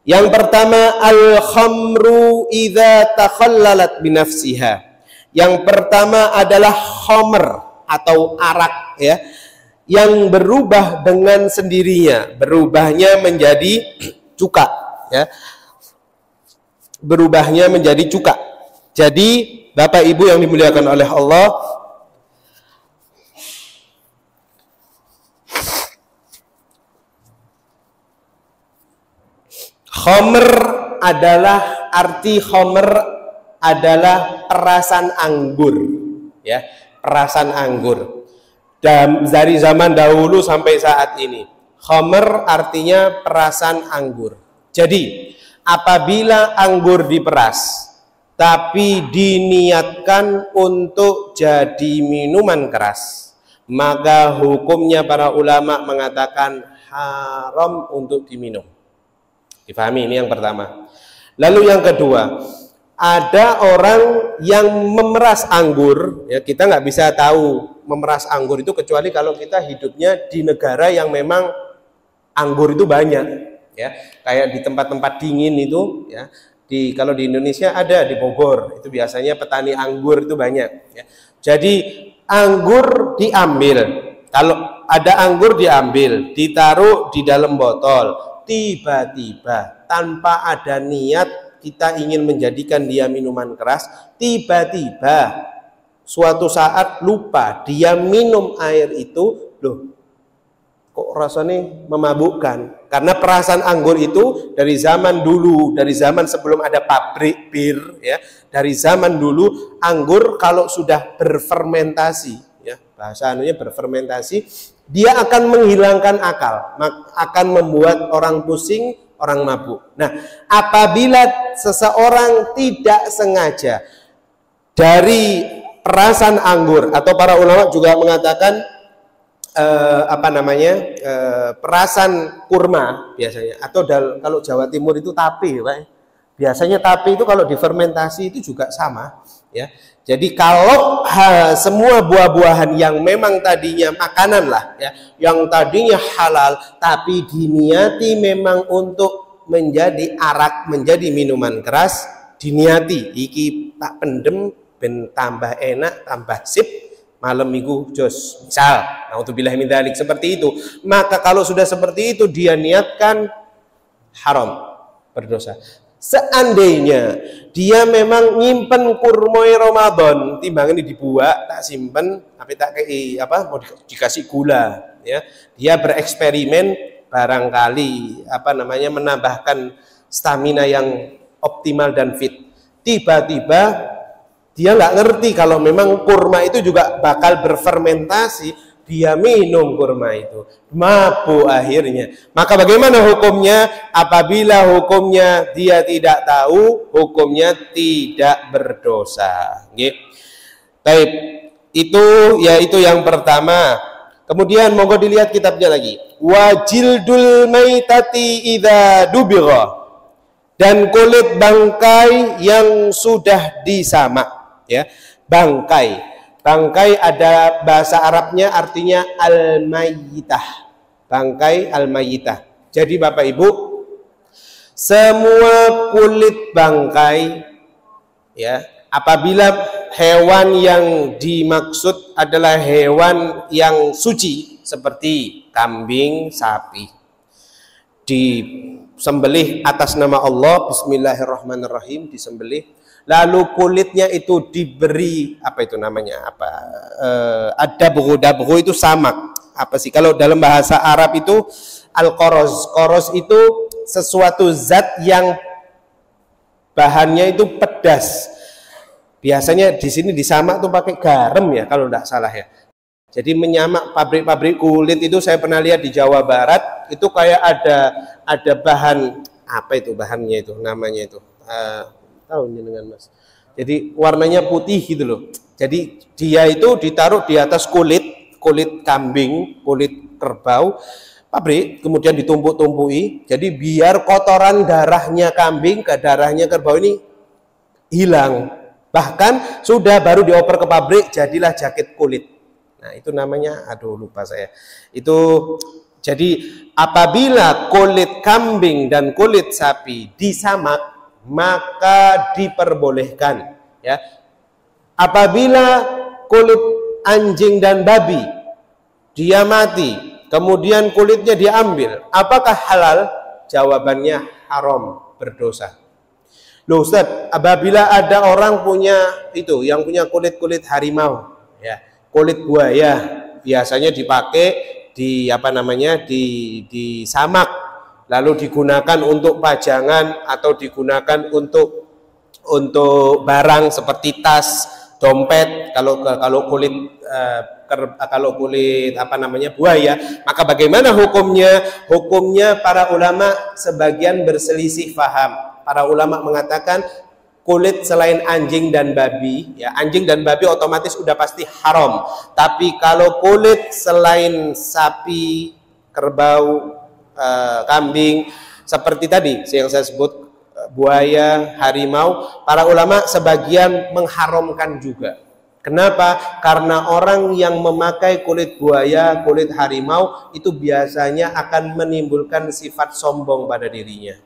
Yang pertama, al-khamru idza takhallalat binafsiha. Yang pertama adalah khamr atau arak ya, yang berubah dengan sendirinya, berubahnya menjadi cuka ya. Berubahnya menjadi cuka. Jadi Bapak Ibu yang dimuliakan oleh Allah, khamr adalah, arti khamr adalah perasan anggur ya, perasan anggur. Dan dari zaman dahulu sampai saat ini, khamr artinya perasan anggur. Jadi apabila anggur diperas tapi diniatkan untuk jadi minuman keras, maka hukumnya para ulama mengatakan haram untuk diminum. Difahami ini yang pertama. Lalu yang kedua, ada orang yang memeras anggur ya, kita nggak bisa tahu memeras anggur itu kecuali kalau kita hidupnya di negara yang memang anggur itu banyak. Ya, kayak di tempat-tempat dingin itu ya, kalau di Indonesia ada di Bogor, itu biasanya petani anggur itu banyak ya. Jadi anggur diambil, kalau ada anggur diambil, ditaruh di dalam botol, tiba-tiba tanpa ada niat kita ingin menjadikan dia minuman keras, tiba-tiba suatu saat lupa dia minum air itu, loh kok rasanya memabukkan. Karena perasaan anggur itu dari zaman dulu, dari zaman sebelum ada pabrik bir ya, dari zaman dulu anggur kalau sudah berfermentasi ya, bahasa anunya berfermentasi, dia akan menghilangkan akal, akan membuat orang pusing, orang mabuk. Nah, apabila seseorang tidak sengaja dari perasan anggur, atau para ulama juga mengatakan perasan kurma biasanya, atau kalau Jawa Timur itu tape Pak. Biasanya tape itu kalau difermentasi itu juga sama ya. Jadi kalau semua buah-buahan yang memang tadinya makanan lah ya, yang tadinya halal tapi diniati memang untuk menjadi arak, menjadi minuman keras, diniati iki tak pendem ben tambah enak, tambah sip malam minggu jos, misal, naudzubillah min dzalik, seperti itu. Maka kalau sudah seperti itu dia niatkan, haram, berdosa. Seandainya dia memang nyimpen kurmoi Ramadan, timbangan ini dibuat, tak simpen, tapi tak kayak mau dikasih gula, ya. Dia bereksperimen barangkali menambahkan stamina yang optimal dan fit. Tiba-tiba dia nggak ngerti kalau memang kurma itu juga bakal berfermentasi, dia minum kurma itu, mabuk akhirnya. Maka bagaimana hukumnya? Apabila hukumnya dia tidak tahu, hukumnya tidak berdosa. Baik, itu yang pertama. Kemudian monggo dilihat kitabnya lagi. Wajildul maitati idza dubigha, dan kulit bangkai yang sudah disamak. Ya, bangkai ada bahasa Arabnya artinya al-mayyitah, bangkai al-mayyitah. Jadi Bapak Ibu, semua kulit bangkai ya, apabila hewan yang dimaksud adalah hewan yang suci seperti kambing, sapi, disembelih atas nama Allah, bismillahirrahmanirrahim, disembelih. Lalu kulitnya itu diberi dabghu itu samak. Apa sih kalau dalam bahasa Arab itu al-qaroz. Qaroz itu sesuatu zat yang bahannya itu pedas. Biasanya di sini disamak tuh pakai garam ya kalau tidak salah ya. Jadi menyamak pabrik-pabrik kulit itu saya pernah lihat di Jawa Barat itu kayak ada bahan apa itu bahannya itu namanya itu tahu dengan Mas. Jadi warnanya putih gitu loh. Jadi dia itu ditaruh di atas kulit kambing, kulit kerbau, pabrik kemudian ditumpuk-tumpuki. Jadi biar kotoran darahnya kambing ke darahnya kerbau ini hilang. Bahkan sudah baru dioper ke pabrik jadilah jaket kulit. Nah, itu namanya, aduh lupa saya. Itu jadi apabila kulit kambing dan kulit sapi disamak, maka diperbolehkan ya. Apabila kulit anjing dan babi dia mati, kemudian kulitnya diambil, apakah halal? Jawabannya haram, berdosa. Loh Ustaz, apabila ada orang punya itu, yang punya kulit harimau ya, kulit buaya biasanya dipakai di apa namanya disamak lalu digunakan untuk pajangan atau digunakan untuk barang seperti tas, dompet. Kalau kulit apa namanya buaya, maka bagaimana hukumnya? Hukumnya para ulama sebagian berselisih paham. Para ulama mengatakan kulit selain anjing dan babi, ya anjing dan babi otomatis udah pasti haram. Tapi kalau kulit selain sapi, kerbau, kambing, seperti tadi yang saya sebut buaya, harimau, para ulama sebagian mengharamkan juga. Kenapa? Karena orang yang memakai kulit buaya, kulit harimau itu biasanya akan menimbulkan sifat sombong pada dirinya.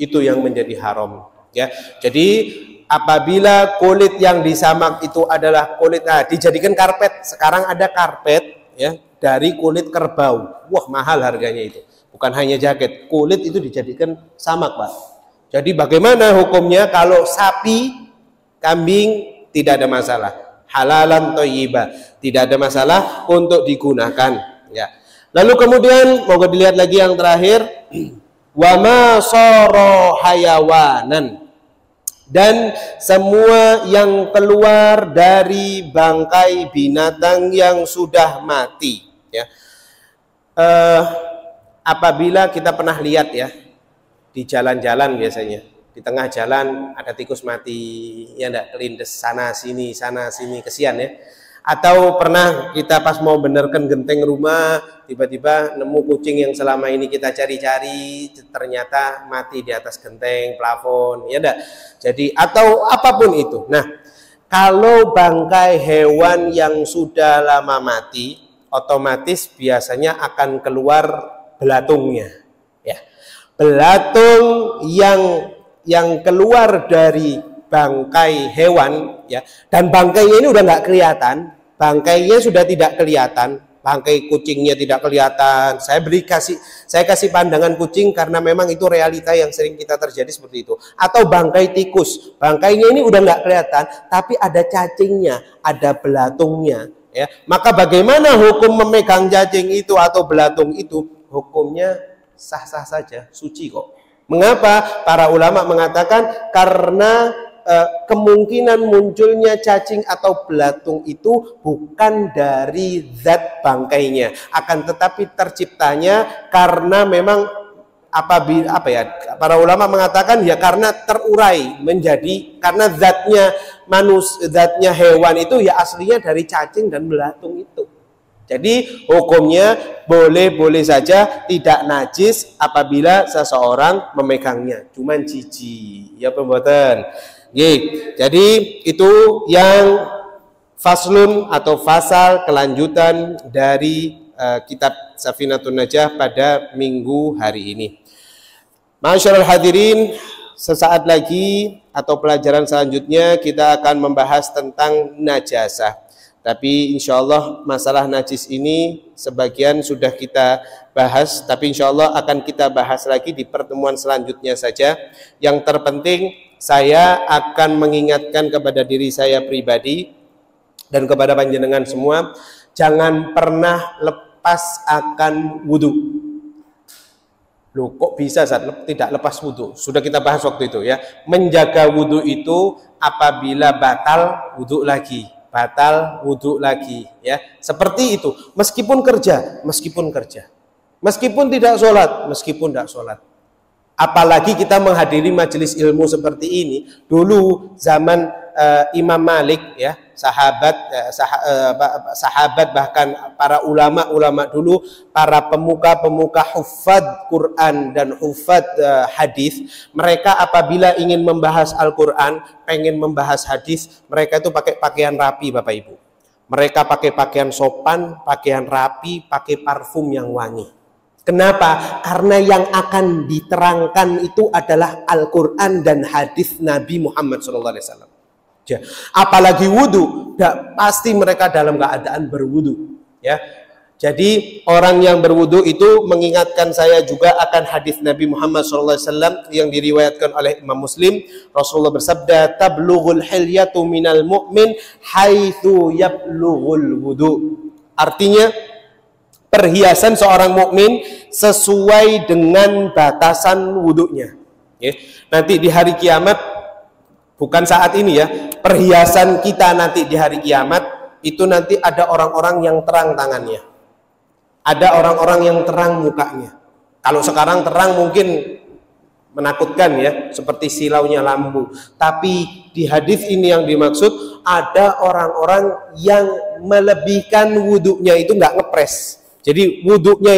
Itu yang menjadi haram. Ya, jadi apabila kulit yang disamak itu adalah kulit, dijadikan karpet. Sekarang ada karpet ya dari kulit kerbau. Wah, mahal harganya itu. Bukan hanya jaket, kulit itu dijadikan samak, Pak. Jadi bagaimana hukumnya kalau sapi, kambing tidak ada masalah. Halalan thayyibah, tidak ada masalah untuk digunakan, ya. Lalu kemudian mau dilihat lagi yang terakhir, wa ma sara hayawanan, dan semua yang keluar dari bangkai binatang yang sudah mati ya. Apabila kita pernah lihat ya di jalan-jalan, biasanya di tengah jalan ada tikus mati ya, ndak, kelindes sana sini kesian ya. Atau pernah kita pas mau benerkan genteng rumah, tiba-tiba nemu kucing yang selama ini kita cari-cari ternyata mati di atas genteng, plafon, ya enggak? Jadi atau apapun itu. Nah, kalau bangkai hewan yang sudah lama mati, otomatis biasanya akan keluar belatungnya. Ya. Belatung yang keluar dari bangkai hewan ya, dan bangkainya ini udah nggak kelihatan, bangkainya sudah tidak kelihatan, bangkai kucingnya tidak kelihatan. Saya kasih pandangan kucing karena memang itu realita yang sering kita terjadi seperti itu. Atau bangkai tikus, bangkainya ini udah nggak kelihatan, tapi ada cacingnya, ada belatungnya ya. Maka bagaimana hukum memegang cacing itu atau belatung itu? Hukumnya sah-sah saja, suci kok. Mengapa? Para ulama mengatakan karena kemungkinan munculnya cacing atau belatung itu bukan dari zat bangkainya, akan tetapi terciptanya karena memang para ulama mengatakan ya karena terurai menjadi, karena zatnya hewan itu ya aslinya dari cacing dan belatung itu. Jadi hukumnya boleh-boleh saja, tidak najis apabila seseorang memegangnya, cuman jijik ya pembuatan. Jadi itu yang faslun atau fasal kelanjutan dari kitab Safinatun Najah pada minggu hari ini. Masyarul hadirin, sesaat lagi atau pelajaran selanjutnya kita akan membahas tentang najasah. Tapi insya Allah masalah najis ini sebagian sudah kita bahas, tapi insya Allah akan kita bahas lagi di pertemuan selanjutnya saja. Yang terpenting saya akan mengingatkan kepada diri saya pribadi dan kepada panjenengan semua, jangan pernah lepas akan wudhu. Loh, kok bisa tidak lepas wudhu? Sudah kita bahas waktu itu ya. Menjaga wudhu itu apabila batal wudhu lagi, batal wudhu lagi ya. Seperti itu. Meskipun kerja, meskipun tidak sholat, meskipun tidak sholat. Apalagi kita menghadiri majelis ilmu seperti ini. Dulu zaman Imam Malik ya, sahabat bahkan para ulama dulu, para pemuka hufad Quran dan hufad hadis, mereka apabila ingin membahas Al-Quran, pengen membahas hadis, mereka itu pakai pakaian rapi Bapak Ibu. Mereka pakai pakaian sopan, pakaian rapi, pakai parfum yang wangi. Kenapa? Karena yang akan diterangkan itu adalah Al-Quran dan hadis Nabi Muhammad SAW. Ya. Apalagi wudhu, pasti mereka dalam keadaan berwudhu. Ya. Jadi orang yang berwudhu itu mengingatkan saya juga akan hadis Nabi Muhammad SAW yang diriwayatkan oleh Imam Muslim. Rasulullah bersabda, "Tablughul hilyatu minal mu'min haitsu yablughul wudhu." Artinya, perhiasan seorang mukmin sesuai dengan batasan wudhunya. Ya. Nanti di hari kiamat, bukan saat ini ya, perhiasan kita nanti di hari kiamat itu nanti ada orang-orang yang terang tangannya, ada orang-orang yang terang mukanya. Kalau sekarang terang mungkin menakutkan ya, seperti silaunya lampu. Tapi di hadis ini yang dimaksud ada orang-orang yang melebihkan wudhunya itu nggak ngepres. Jadi wudhunya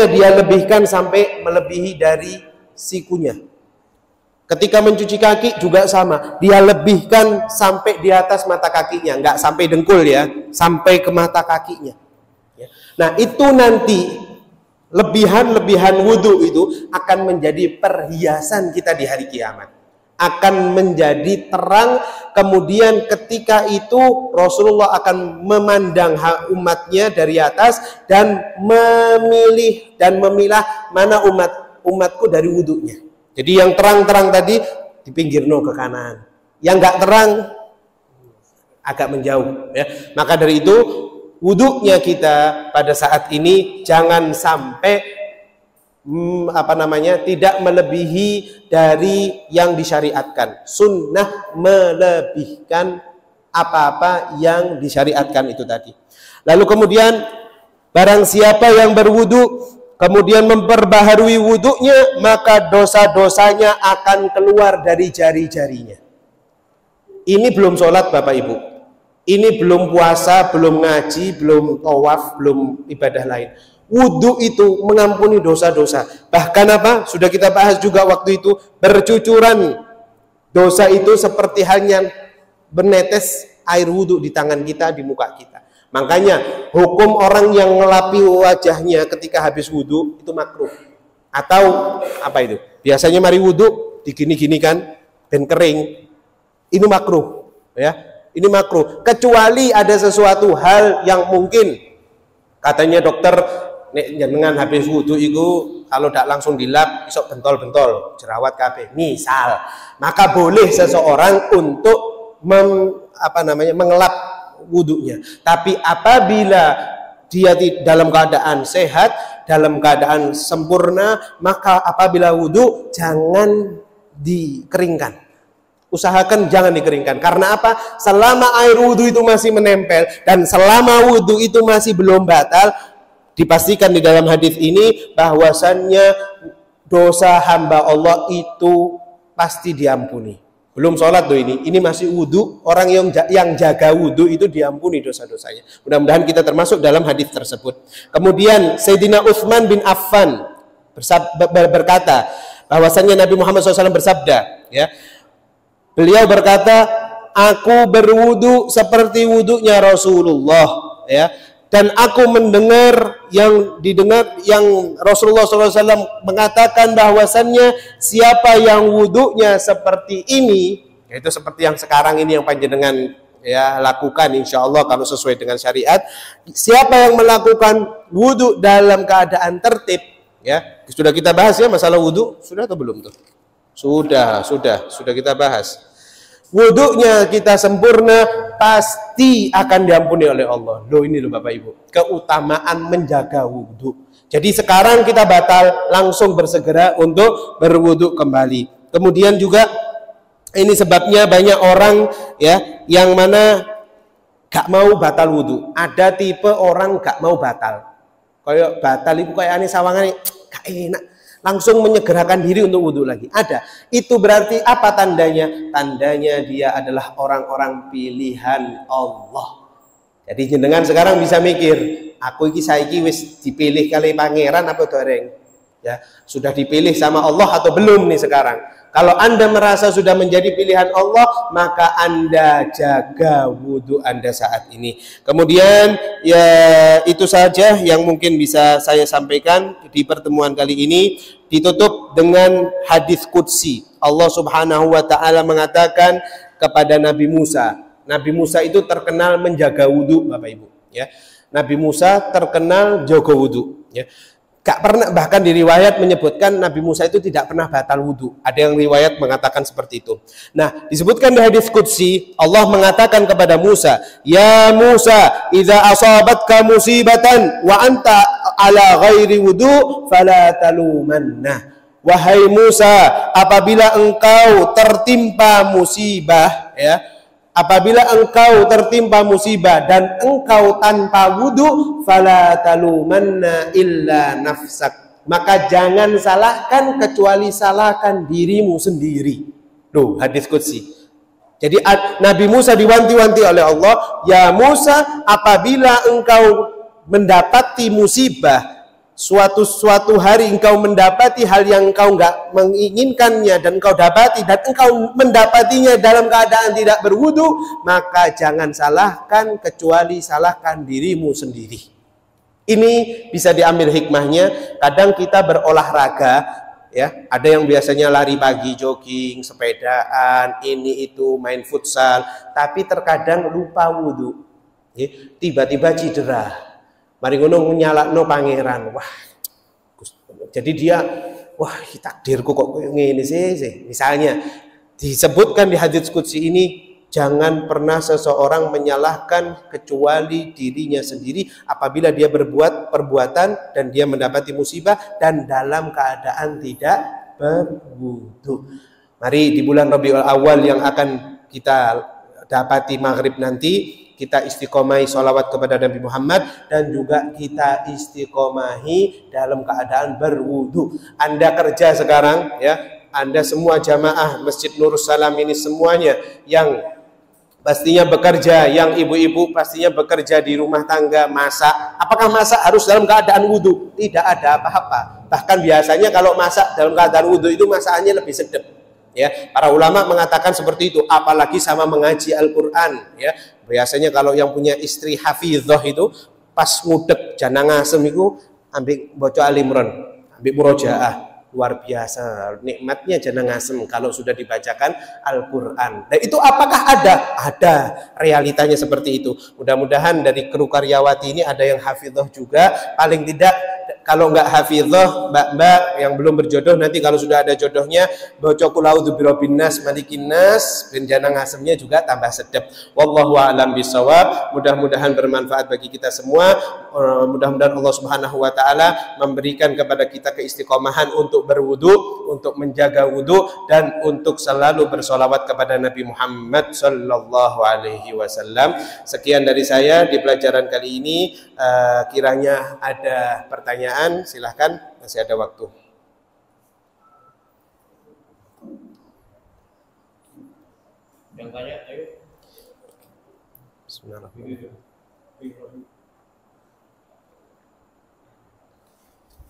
dia lebihkan sampai melebihi dari sikunya. Ketika mencuci kaki juga sama, dia lebihkan sampai di atas mata kakinya, nggak sampai dengkul ya, sampai ke mata kakinya. Nah itu nanti lebihan wudhu itu akan menjadi perhiasan kita di hari kiamat. Akan menjadi terang, kemudian ketika itu Rasulullah akan memandang umatnya dari atas dan memilah mana umatku dari wudhunya. Jadi yang terang-terang tadi di pinggir ke kanan, yang nggak terang agak menjauh ya. Maka dari itu wudhunya kita pada saat ini jangan sampai tidak melebihi dari yang disyariatkan. Sunnah melebihkan apa-apa yang disyariatkan itu tadi. Lalu kemudian barang siapa yang berwudu kemudian memperbaharui wudunya, maka dosa-dosanya akan keluar dari jari-jarinya. Ini belum sholat Bapak Ibu, ini belum puasa, belum ngaji, belum tawaf, belum ibadah lain. Wudhu itu mengampuni dosa-dosa. Bahkan apa? Sudah kita bahas juga waktu itu, bercucuran dosa itu seperti halnya bernetes air wudhu di tangan kita, di muka kita. Makanya hukum orang yang ngelapi wajahnya ketika habis wudhu itu makruh. Atau apa itu? Biasanya mari wudhu digini-gini kan, dan kering. Ini makruh, ya. Ini makruh. Kecuali ada sesuatu hal yang mungkin katanya dokter, nek jenengan habis wudhu itu kalau tidak langsung dilap isok bentol-bentol jerawat kabeh misal, maka boleh seseorang untuk mengelap wudhunya. Tapi apabila dia dalam keadaan sehat, dalam keadaan sempurna, maka apabila wudhu jangan dikeringkan. Usahakan jangan dikeringkan. Karena apa? Selama air wudhu itu masih menempel dan selama wudhu itu masih belum batal, dipastikan di dalam hadis ini bahwasannya dosa hamba Allah itu pasti diampuni. Belum sholat tuh ini masih wudhu. Orang yang jaga wudhu itu diampuni dosa-dosanya. Mudah-mudahan kita termasuk dalam hadis tersebut. Kemudian Sayyidina Utsman bin Affan berkata bahwasannya Nabi Muhammad SAW bersabda, ya, beliau berkata, aku berwudhu seperti wudhunya Rasulullah, ya. Dan aku mendengar yang Rasulullah SAW mengatakan bahwasannya siapa yang wudhunya seperti ini, yaitu seperti yang sekarang ini yang panjenengan ya lakukan insya Allah kalau sesuai dengan syariat. Siapa yang melakukan wudhu dalam keadaan tertib, ya sudah kita bahas ya masalah wudhu, sudah atau belum tuh? Sudah kita bahas. Wudhunya kita sempurna, pasti akan diampuni oleh Allah. Loh ini loh Bapak Ibu, keutamaan menjaga wudhu. Jadi sekarang kita batal, langsung bersegera untuk berwudu kembali. Kemudian juga ini sebabnya banyak orang ya yang mana gak mau batal wudu. Ada tipe orang gak mau batal. Kayak batal itu kayak aneh sawangan gak enak. Langsung menyegerakan diri untuk wudu lagi. Ada. Itu berarti apa tandanya? Tandanya dia adalah orang-orang pilihan Allah. Jadi jenengan sekarang bisa mikir, aku iki saiki wis dipilih kali pangeran apa doreng? Ya, sudah dipilih sama Allah atau belum nih sekarang? Kalau Anda merasa sudah menjadi pilihan Allah, maka Anda jaga wudhu Anda saat ini. Kemudian ya itu saja yang mungkin bisa saya sampaikan di pertemuan kali ini. Ditutup dengan hadis qudsi. Allah Subhanahu wa taala mengatakan kepada Nabi Musa. Nabi Musa itu terkenal menjaga wudhu, Bapak Ibu. Ya, Nabi Musa terkenal jaga wudhu. Ya, gak pernah, bahkan di riwayat menyebutkan Nabi Musa itu tidak pernah batal wudhu. Ada yang riwayat mengatakan seperti itu. Nah, disebutkan di hadis qudsi, Allah mengatakan kepada Musa, Ya Musa, idza asabatka musibatan wa anta ala ghairi wudhu fala talumanna. Wahai Musa, apabila engkau tertimpa musibah, ya, apabila engkau tertimpa musibah dan engkau tanpa wudu, fala talumanna illa nafsak. Maka jangan salahkan kecuali salahkan dirimu sendiri. Loh, hadis qudsi. Jadi Nabi Musa diwanti-wanti oleh Allah, ya Musa, apabila engkau mendapati musibah, suatu hari engkau mendapati hal yang engkau enggak menginginkannya dan engkau dapati dan engkau mendapatinya dalam keadaan tidak berwudu, maka jangan salahkan kecuali salahkan dirimu sendiri. Ini bisa diambil hikmahnya. Kadang kita berolahraga, ya, ada yang biasanya lari pagi, jogging, sepedaan, ini itu, main futsal, tapi terkadang lupa wudu, ya, tiba-tiba cedera. Mari ngono nyalakno pangeran. Wah. Jadi dia, wah, takdirku kok ngene sih. Misalnya disebutkan di hadits qudsi ini, jangan pernah seseorang menyalahkan kecuali dirinya sendiri apabila dia berbuat perbuatan dan dia mendapati musibah dan dalam keadaan tidak berwudu. Mari di bulan Rabiul Awal yang akan kita dapati maghrib nanti, kita istiqomahi sholawat kepada Nabi Muhammad dan juga kita istiqomahi dalam keadaan berwudu. Anda kerja sekarang, ya, Anda semua jamaah Masjid Nurus Salam ini semuanya yang pastinya bekerja, yang ibu-ibu pastinya bekerja di rumah tangga, masak. Apakah masak harus dalam keadaan wudu? Tidak ada apa-apa. Bahkan biasanya kalau masak dalam keadaan wudu itu masakannya lebih sedap. Ya, para ulama mengatakan seperti itu, apalagi sama mengaji Al-Qur'an, ya. Biasanya kalau yang punya istri hafizah itu pas ngudek jana ngasem itu ambil baca Al-Imran, ambil murojaah. Luar biasa nikmatnya jana ngasem kalau sudah dibacakan Al-Qur'an. Dan itu apakah ada? Ada, realitanya seperti itu. Mudah-mudahan dari kru karyawati ini ada yang hafizah juga, paling tidak. Kalau enggak hafizah, mbak-mbak yang belum berjodoh, nanti kalau sudah ada jodohnya, baca qul a'udzu birabbin nas malikin nas, benjana ngasemnya juga tambah sedap. Wallahu a'lam bishawab. Mudah-mudahan bermanfaat bagi kita semua. Mudah-mudahan Allah Subhanahu wa taala memberikan kepada kita keistiqomahan untuk berwudu, untuk menjaga wudu dan untuk selalu bersolawat kepada Nabi Muhammad sallallahu alaihi wasallam. Sekian dari saya di pelajaran kali ini. Kiranya ada pertanyaan, silahkan, masih ada waktu. Yang tanya, ayo. Bismillahirrahmanirrahim.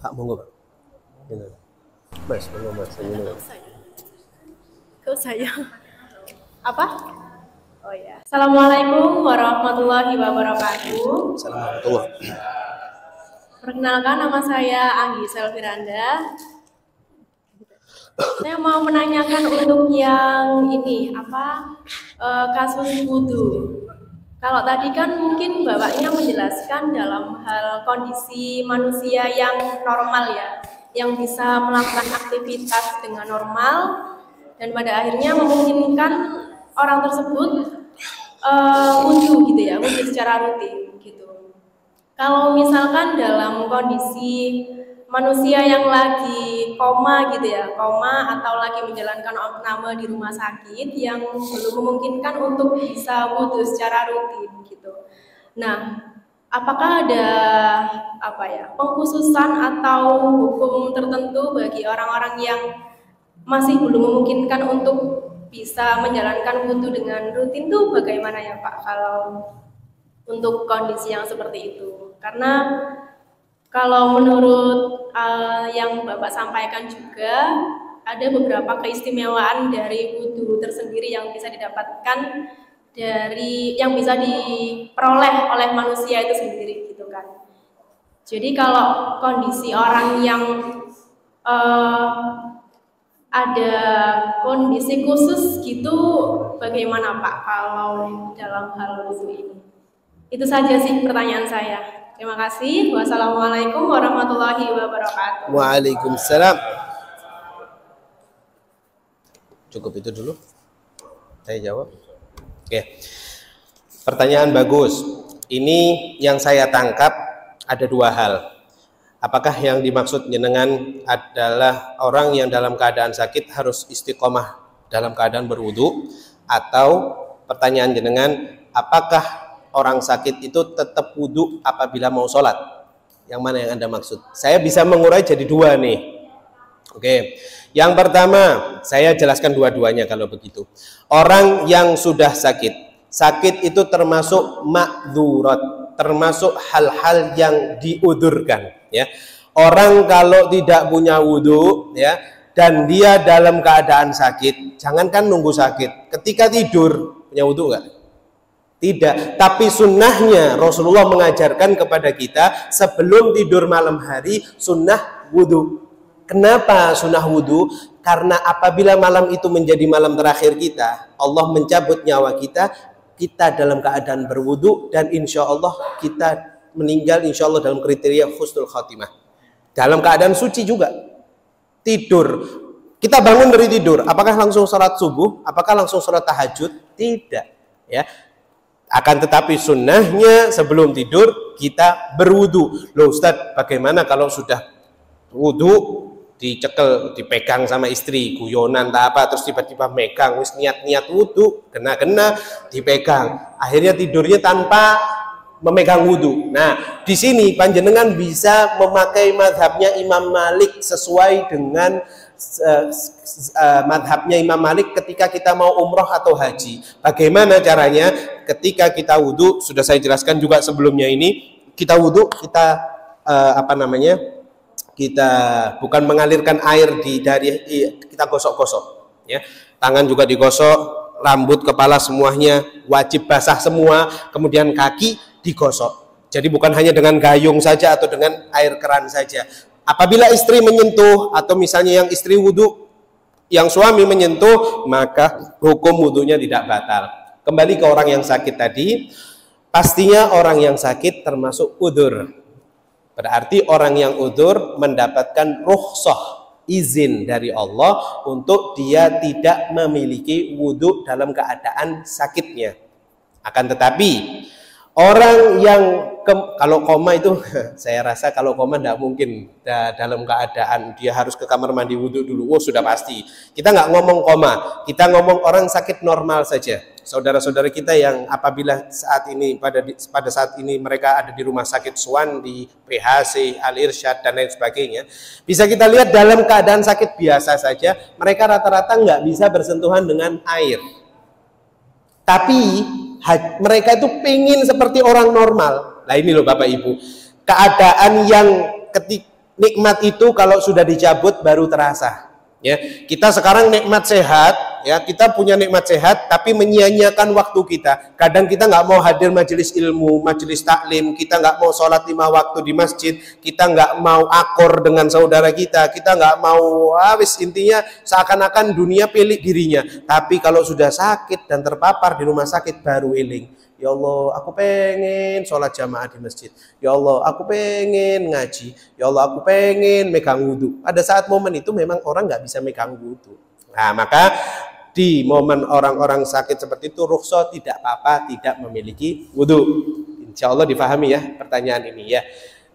Pak, monggo Pak. Mas, monggo Mas. Kau saya. Apa? Oh ya. Assalamualaikum warahmatullahi wabarakatuh. Assalamualaikum. Perkenalkan, nama saya Anggi Selfiranda. Saya mau menanyakan untuk yang ini kasus wudu. Kalau tadi kan mungkin bapaknya menjelaskan dalam hal kondisi manusia yang normal ya, yang bisa melakukan aktivitas dengan normal dan pada akhirnya memungkinkan orang tersebut wudu gitu ya, wudu secara rutin gitu. Kalau misalkan dalam kondisi manusia yang lagi koma gitu ya, koma atau lagi menjalankan opname di rumah sakit yang belum memungkinkan untuk bisa wudhu secara rutin gitu. Nah, apakah ada pengkhususan atau hukum tertentu bagi orang-orang yang masih belum memungkinkan untuk bisa menjalankan wudhu dengan rutin tuh bagaimana ya Pak kalau untuk kondisi yang seperti itu? Karena kalau menurut yang Bapak sampaikan juga ada beberapa keistimewaan dari wudhu tersendiri yang bisa didapatkan dari yang bisa diperoleh oleh manusia itu sendiri gitu kan. Jadi kalau kondisi orang yang ada kondisi khusus gitu bagaimana Pak kalau dalam hal wudhu ini? Itu saja sih pertanyaan saya. Terima kasih. Wassalamualaikum warahmatullahi wabarakatuh. Waalaikumsalam. Cukup itu dulu. Saya jawab. Oke. Pertanyaan bagus. Ini yang saya tangkap ada dua hal. Apakah yang dimaksud jenengan adalah orang yang dalam keadaan sakit harus istiqomah dalam keadaan berwudu, atau pertanyaan jenengan apakah orang sakit itu tetap wudhu apabila mau sholat? Yang mana yang Anda maksud? Saya bisa mengurai jadi dua nih. Oke. Yang pertama, saya jelaskan dua-duanya kalau begitu. Orang yang sudah sakit, sakit itu termasuk ma'dzurat, termasuk hal-hal yang diudurkan, ya. Orang kalau tidak punya wudhu, ya, dan dia dalam keadaan sakit, jangankan nunggu sakit, ketika tidur punya wudhu nggak? Tidak, tapi sunnahnya Rasulullah mengajarkan kepada kita sebelum tidur malam hari sunnah wudhu. Kenapa sunnah wudhu? Karena apabila malam itu menjadi malam terakhir kita, Allah mencabut nyawa kita, kita dalam keadaan berwudhu, dan insya Allah kita meninggal insya Allah dalam kriteria husnul khatimah. Dalam keadaan suci juga. Tidur, kita bangun dari tidur, apakah langsung sholat subuh? Apakah langsung sholat tahajud? Tidak, ya. Akan tetapi sunnahnya sebelum tidur kita berwudu. Loh Ustadz, bagaimana kalau sudah wudu dicekel, dipegang sama istri, guyonan tak apa, terus tiba-tiba megang, wis niat-niat wudu, kena-kena, dipegang, akhirnya tidurnya tanpa memegang wudu. Nah, di sini panjenengan bisa memakai mazhabnya Imam Malik sesuai dengan madhabnya Imam Malik ketika kita mau umroh atau haji. Bagaimana caranya? Ketika kita wudhu, sudah saya jelaskan juga sebelumnya ini, kita wudhu, kita kita bukan mengalirkan air kita gosok-gosok, ya. Tangan juga digosok, rambut, kepala semuanya wajib basah semua, kemudian kaki digosok. Jadi bukan hanya dengan gayung saja atau dengan air keran saja. Apabila istri menyentuh, atau misalnya yang istri wudhu, yang suami menyentuh, maka hukum wudhunya tidak batal. Kembali ke orang yang sakit tadi, pastinya orang yang sakit termasuk udzur. Berarti orang yang udzur mendapatkan rukhsah, izin dari Allah untuk dia tidak memiliki wudhu dalam keadaan sakitnya. Akan tetapi orang yang kalau koma itu, saya rasa kalau koma tidak mungkin dalam keadaan dia harus ke kamar mandi wudhu dulu. Oh, sudah pasti. Kita nggak ngomong koma, kita ngomong orang sakit normal saja. Saudara-saudara kita yang apabila pada saat ini mereka ada di rumah sakit Suwan, di PHC, Al-Irsyad dan lain sebagainya, bisa kita lihat dalam keadaan sakit biasa saja, mereka rata-rata nggak bisa bersentuhan dengan air. Tapi mereka itu pengen seperti orang normal. Nah ini loh Bapak Ibu, keadaan yang nikmat itu kalau sudah dicabut baru terasa. Ya, kita sekarang nikmat sehat, ya, kita punya nikmat sehat, tapi menyia-nyiakan waktu kita. Kadang kita nggak mau hadir majelis ilmu, majelis taklim, kita nggak mau sholat 5 waktu di masjid, kita nggak mau akor dengan saudara kita nggak mau, intinya seakan-akan dunia pilih dirinya. Tapi kalau sudah sakit dan terpapar di rumah sakit baru eling. Ya Allah, aku pengen sholat jamaah di masjid. Ya Allah, aku pengen ngaji. Ya Allah, aku pengen megang wudhu. Pada saat momen itu memang orang nggak bisa megang wudhu. Nah, maka di momen orang-orang sakit seperti itu, rukhsah tidak apa-apa tidak memiliki wudhu. Insya Allah difahami ya pertanyaan ini ya.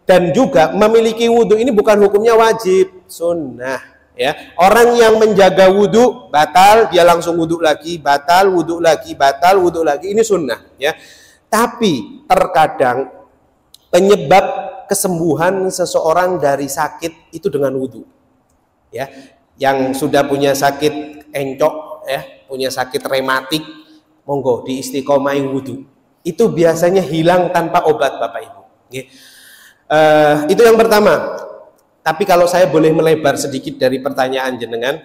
Dan juga memiliki wudhu ini bukan hukumnya wajib, sunnah ya. Orang yang menjaga wudhu batal, dia langsung wudhu lagi, batal wudhu lagi, batal wudhu lagi, ini sunnah ya. Tapi terkadang penyebab kesembuhan seseorang dari sakit itu dengan wudhu ya. Yang sudah punya sakit encok ya, punya sakit rematik, monggo diistiqomai wudhu. Itu biasanya hilang tanpa obat Bapak Ibu ya. Itu yang pertama. Tapi kalau saya boleh melebar sedikit dari pertanyaan jenengan,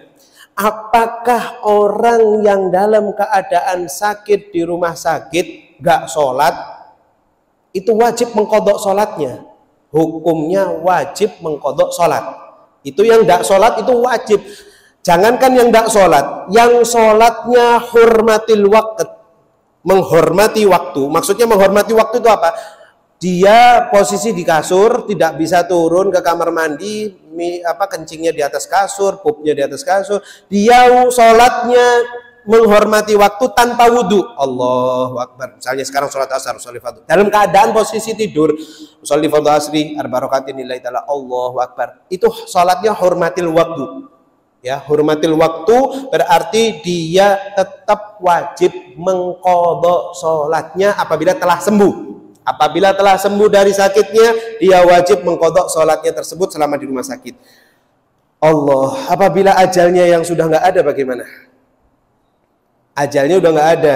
apakah orang yang dalam keadaan sakit di rumah sakit gak sholat itu wajib mengqadha sholatnya? Hukumnya wajib mengqadha sholat. Itu yang gak sholat itu wajib. Jangankan yang gak sholat, yang sholatnya hurmatil waqt, menghormati waktu. Maksudnya menghormati waktu itu apa? Dia posisi di kasur, tidak bisa turun ke kamar mandi, kencingnya di atas kasur, pupnya di atas kasur. Dia sholatnya menghormati waktu tanpa wudhu. Allahu Akbar. Misalnya sekarang sholat asar, sholat fardhu, dalam keadaan posisi tidur, sholat fardhu asri, arba rakaatin lillahi ta'ala, Allahu Akbar. Itu sholatnya hormatil waktu. Ya, hormatil waktu berarti dia tetap wajib mengqadha sholatnya apabila telah sembuh. Apabila telah sembuh dari sakitnya, dia wajib mengqadha sholatnya tersebut selama di rumah sakit. Allah, apabila ajalnya yang sudah nggak ada bagaimana? Ajalnya udah nggak ada,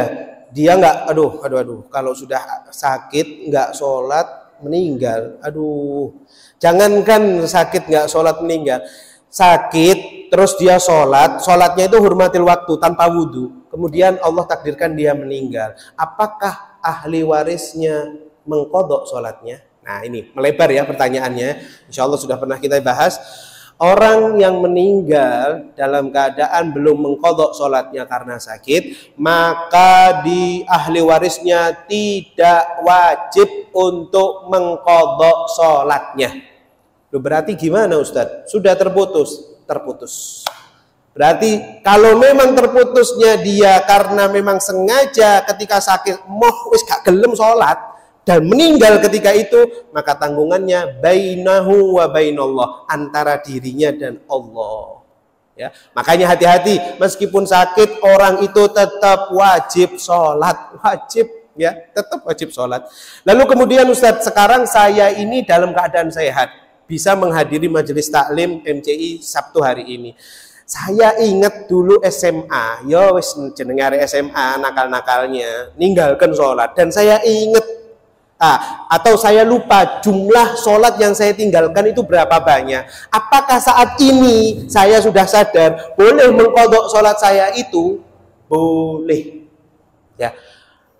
dia nggak, aduh, kalau sudah sakit nggak sholat meninggal, aduh, jangankan sakit nggak sholat meninggal, sakit terus dia sholatnya itu hurmatil waktu tanpa wudhu, kemudian Allah takdirkan dia meninggal, apakah ahli warisnya mengqadha sholatnya? Nah ini melebar ya pertanyaannya, insya Allah sudah pernah kita bahas. Orang yang meninggal dalam keadaan belum mengqadha sholatnya karena sakit, maka di ahli warisnya tidak wajib untuk mengqadha sholatnya. Loh, berarti gimana Ustadz? Sudah terputus. Berarti kalau memang terputusnya dia karena memang sengaja ketika sakit wis gak gelem sholat dan meninggal ketika itu, maka tanggungannya bainahu wa bainallah, antara dirinya dan Allah. Ya, makanya hati-hati, meskipun sakit orang itu tetap wajib sholat, wajib ya, tetap wajib sholat. Lalu kemudian Ustadz, sekarang saya ini dalam keadaan sehat, bisa menghadiri majelis taklim MCI Sabtu hari ini. Saya ingat dulu SMA, ya wis jenenge SMA nakal-nakalnya ninggalkan sholat, dan saya ingat atau saya lupa jumlah sholat yang saya tinggalkan itu berapa banyak. Apakah saat ini saya sudah sadar boleh mengqadha sholat saya itu? Boleh ya.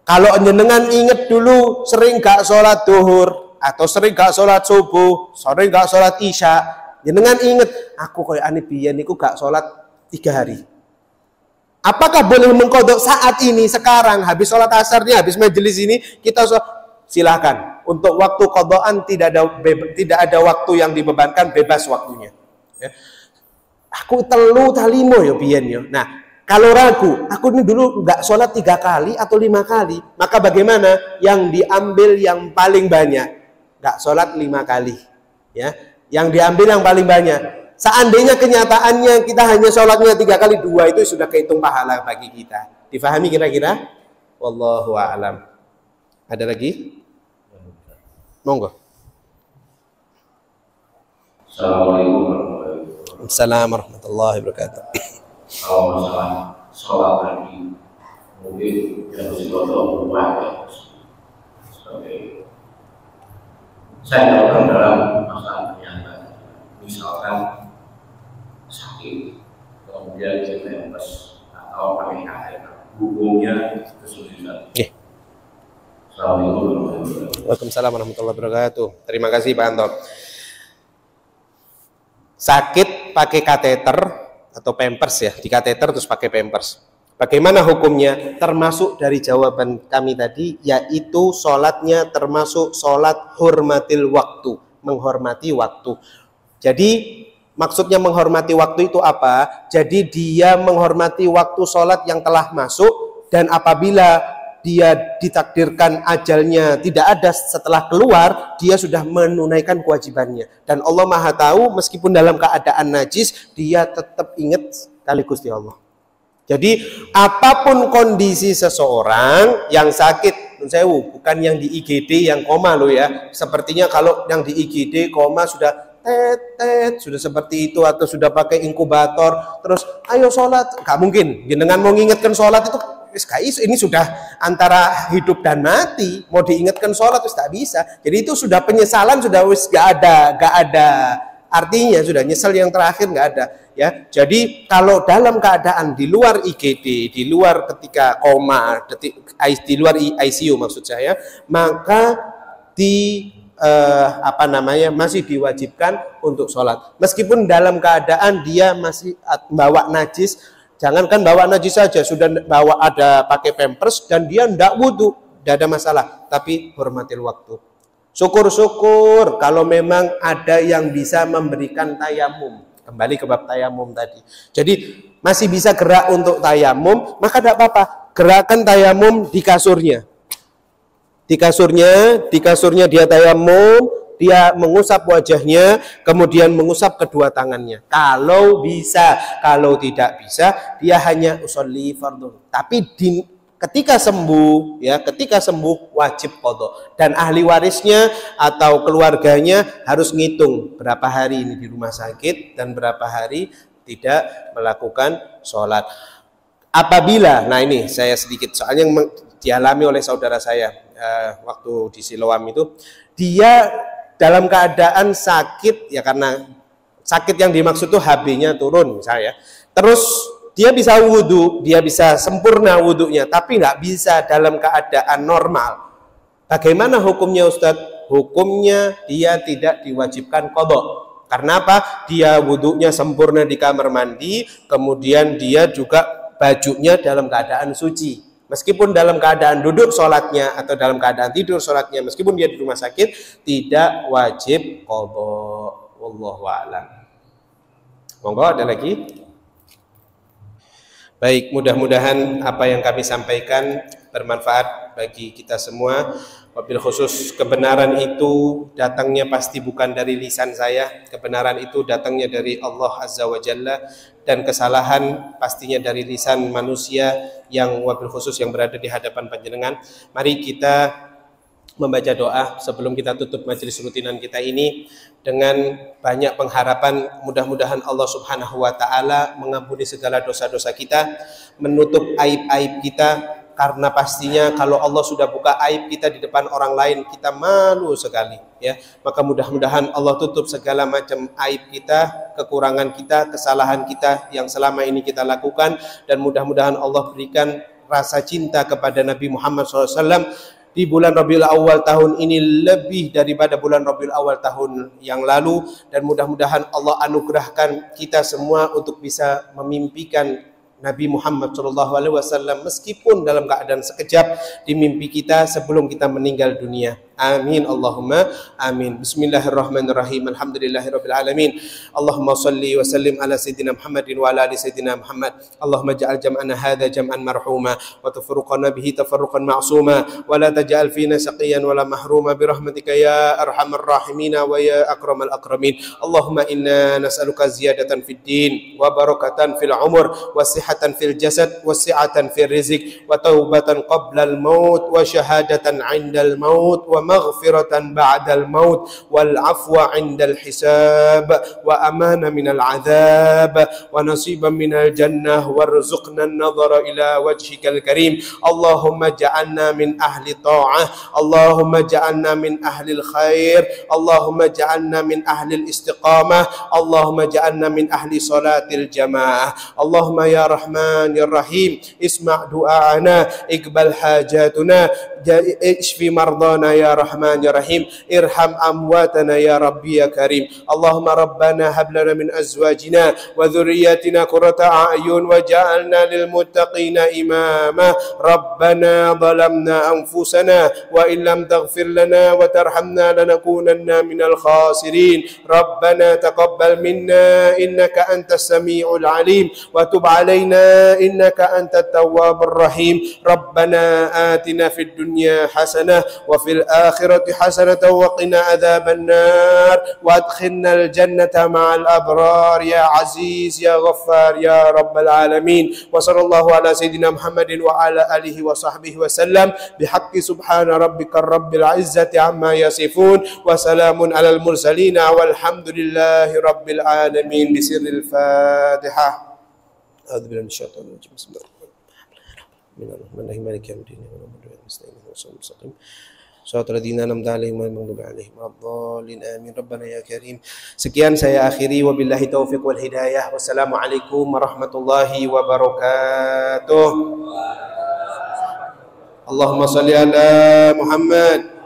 Kalau jenengan ingat dulu sering gak sholat duhur, atau sering gak sholat subuh, sering gak sholat isya, jenengan ingat, aku kayak ane biyen niku gak sholat 3 hari. Apakah boleh mengqadha saat ini, sekarang habis sholat asarnya, habis majelis ini kita sholat? Silakan. Untuk waktu qadhaan tidak ada waktu yang dibebankan, bebas waktunya. Ya. Aku telu talimo ya biyen ya. Nah, kalau ragu, aku ini dulu nggak sholat 3 kali atau 5 kali, maka bagaimana? Yang diambil yang paling banyak, nggak sholat 5 kali. Ya, yang diambil yang paling banyak. Seandainya kenyataannya kita hanya sholatnya 3 kali, 2 itu sudah kehitung pahala bagi kita. Difahami kira-kira? Wallahu a'lam. Ada lagi? Monggo. Assalamualaikum warahmatullahi wabarakatuh. Kalau masalah sholat tadi, mungkin yang harus berubah sebagai saya lakukan dalam masalah kenyataan. Misalkan sakit, kemudian kita atau pakai kain, hukumnya kesulitan. Waalaikumsalam warahmatullahi wabarakatuh. Terima kasih Pak Anto. Sakit pakai kateter atau pampers ya, di kateter terus pakai pampers. Bagaimana hukumnya? Termasuk dari jawaban kami tadi, yaitu sholatnya termasuk sholat hurmatil waktu, menghormati waktu. Jadi maksudnya menghormati waktu itu apa? Jadi dia menghormati waktu sholat yang telah masuk, dan apabila dia ditakdirkan ajalnya tidak ada setelah keluar, dia sudah menunaikan kewajibannya. Dan Allah Maha tahu, meskipun dalam keadaan najis, dia tetap ingat kali Gusti Allah. Jadi apapun kondisi seseorang yang sakit, bukan yang di IGD yang koma loh ya. Sepertinya kalau yang di IGD koma sudah sudah seperti itu, atau sudah pakai inkubator, terus ayo sholat, gak mungkin. Dengan mau ngingetkan sholat itu, ini sudah antara hidup dan mati. Mau diingatkan sholat itu tak bisa. Jadi itu sudah penyesalan, sudah gak ada artinya, sudah nyesel yang terakhir nggak ada ya. Jadi kalau dalam keadaan di luar IGD, di luar ketika koma, di luar ICU maksud saya, maka masih diwajibkan untuk sholat. Meskipun dalam keadaan dia masih bawa najis, jangankan bawa najis saja, sudah bawa ada pakai pampers dan dia ndak wudhu, tidak ada masalah, tapi hormatil waktu. Syukur-syukur kalau memang ada yang bisa memberikan tayamum. Kembali ke bab tayamum tadi. Jadi masih bisa gerak untuk tayamum, maka tidak apa-apa. Gerakan tayamum di kasurnya. Di kasurnya dia tayamum, dia mengusap wajahnya, kemudian mengusap kedua tangannya. Kalau bisa, kalau tidak bisa, dia hanya usolli fardhu. Tapi ketika sembuh wajib qadha, dan ahli warisnya atau keluarganya harus ngitung berapa hari ini di rumah sakit dan berapa hari tidak melakukan sholat. Apabila, nah ini saya sedikit soalnya yang dialami oleh saudara saya waktu di Siloam itu, dia dalam keadaan sakit ya, karena sakit yang dimaksud itu HB-nya turun misalnya, terus dia bisa wudhu, dia bisa sempurna wudhunya, tapi nggak bisa dalam keadaan normal. Bagaimana hukumnya Ustadz? Hukumnya dia tidak diwajibkan qadha. Karena apa? Dia wudhunya sempurna di kamar mandi, kemudian dia juga bajunya dalam keadaan suci. Meskipun dalam keadaan duduk sholatnya atau dalam keadaan tidur sholatnya, meskipun dia di rumah sakit, tidak wajib qadha. Wallahu a'lam. Monggo, ada lagi? Baik, mudah-mudahan apa yang kami sampaikan bermanfaat bagi kita semua. Wabil khusus, kebenaran itu datangnya pasti bukan dari lisan saya. Kebenaran itu datangnya dari Allah Azza wa Jalla, dan kesalahan pastinya dari lisan manusia yang wabil khusus yang berada di hadapan panjenengan. Mari kita membaca doa sebelum kita tutup majelis rutinan kita ini dengan banyak pengharapan, mudah-mudahan Allah Subhanahu wa taala mengampuni segala dosa-dosa kita, menutup aib-aib kita, karena pastinya kalau Allah sudah buka aib kita di depan orang lain, kita malu sekali ya. Maka mudah-mudahan Allah tutup segala macam aib kita, kekurangan kita, kesalahan kita yang selama ini kita lakukan, dan mudah-mudahan Allah berikan rasa cinta kepada Nabi Muhammad SAW di bulan Rabiul Awal tahun ini lebih daripada bulan Rabiul Awal tahun yang lalu, dan mudah-mudahan Allah anugerahkan kita semua untuk bisa memimpikan Nabi Muhammad SAW meskipun dalam keadaan sekejap di mimpi kita sebelum kita meninggal dunia. Amin Allahumma amin. Bismillahirrahmanirrahim. Alhamdulillahirabbil alamin. Allahumma shalli wa sallim ala sayyidina Muhammadin wa ala ali sayyidina Muhammad. Allahumma ja'al jam'ana hadza jam'an marhuma wa tafruqana bihi tafarruqan ma'suma wa la taj'al fina saqiyan wa la mahruma bi rahmatika ya arhamar rahimin wa ya akramal akramin. Allahumma inna nas'aluka ziyadatan fid din wa barakatan fil umur wa sihhatan fil jasad wa si'atan fil rizq wa taubatan qabla al maut wa syahadatan 'inda al maut wa maghfiratan ba'dal maut wal afwa 'indal hisab wa amana minal 'adzab wa nasiban minal jannah warzuqna an-nadhara ila wajhikal karim. Allahumma ja'alna min ahli ta'ah, Allahumma ja'alna min ahli khair, Allahumma ja'alna min ahli istiqamah, Allahumma ja'alna min ahli salatil jamaah. Allahumma ya Rahman ya Rahim, isma' du'ana, iqbal hajatuna, ishfi mardana ya رحمن يا رحيم ارحم أمواتنا يا ربي يا كريم اللهم ربنا هب لنا من أزواجنا وذرياتنا قرة أعين وجعلنا للمتقين إماما ربنا ظلمنا أنفسنا وإن لم تغفر لنا وترحمنا لنكونن من الخاسرين ربنا تقبل منا إنك أنت السميع العليم وتب علينا إنك أنت التواب الرحيم ربنا آتنا في الدنيا حسنة وفي الآخرة حسنة وقنا عذاب النار وادخلنا الجنة مع الأبرار يا عزيز يا غفار يا رب العالمين وصلى الله على سيدنا محمد وعلى آله وصحبه وسلم بحق سبحان ربك رب العزة عما يصفون وسلام على المرسلين والحمد لله رب العالمين بسر الفاتحة أعوذ بالله من الشيطان الرجيم بسم الله الرحمن الرحيم مالك يوم الدين المستقيم صراط الذين أنعمت عليهم غير المغضوب عليهم ولا الضالين آمين ربنا يا كريم. Sekian saya akhiri wabillahi taufiq wal hidayah. Wassalamualaikum warahmatullahi wabarakatuh. Allahumma salli ala Muhammad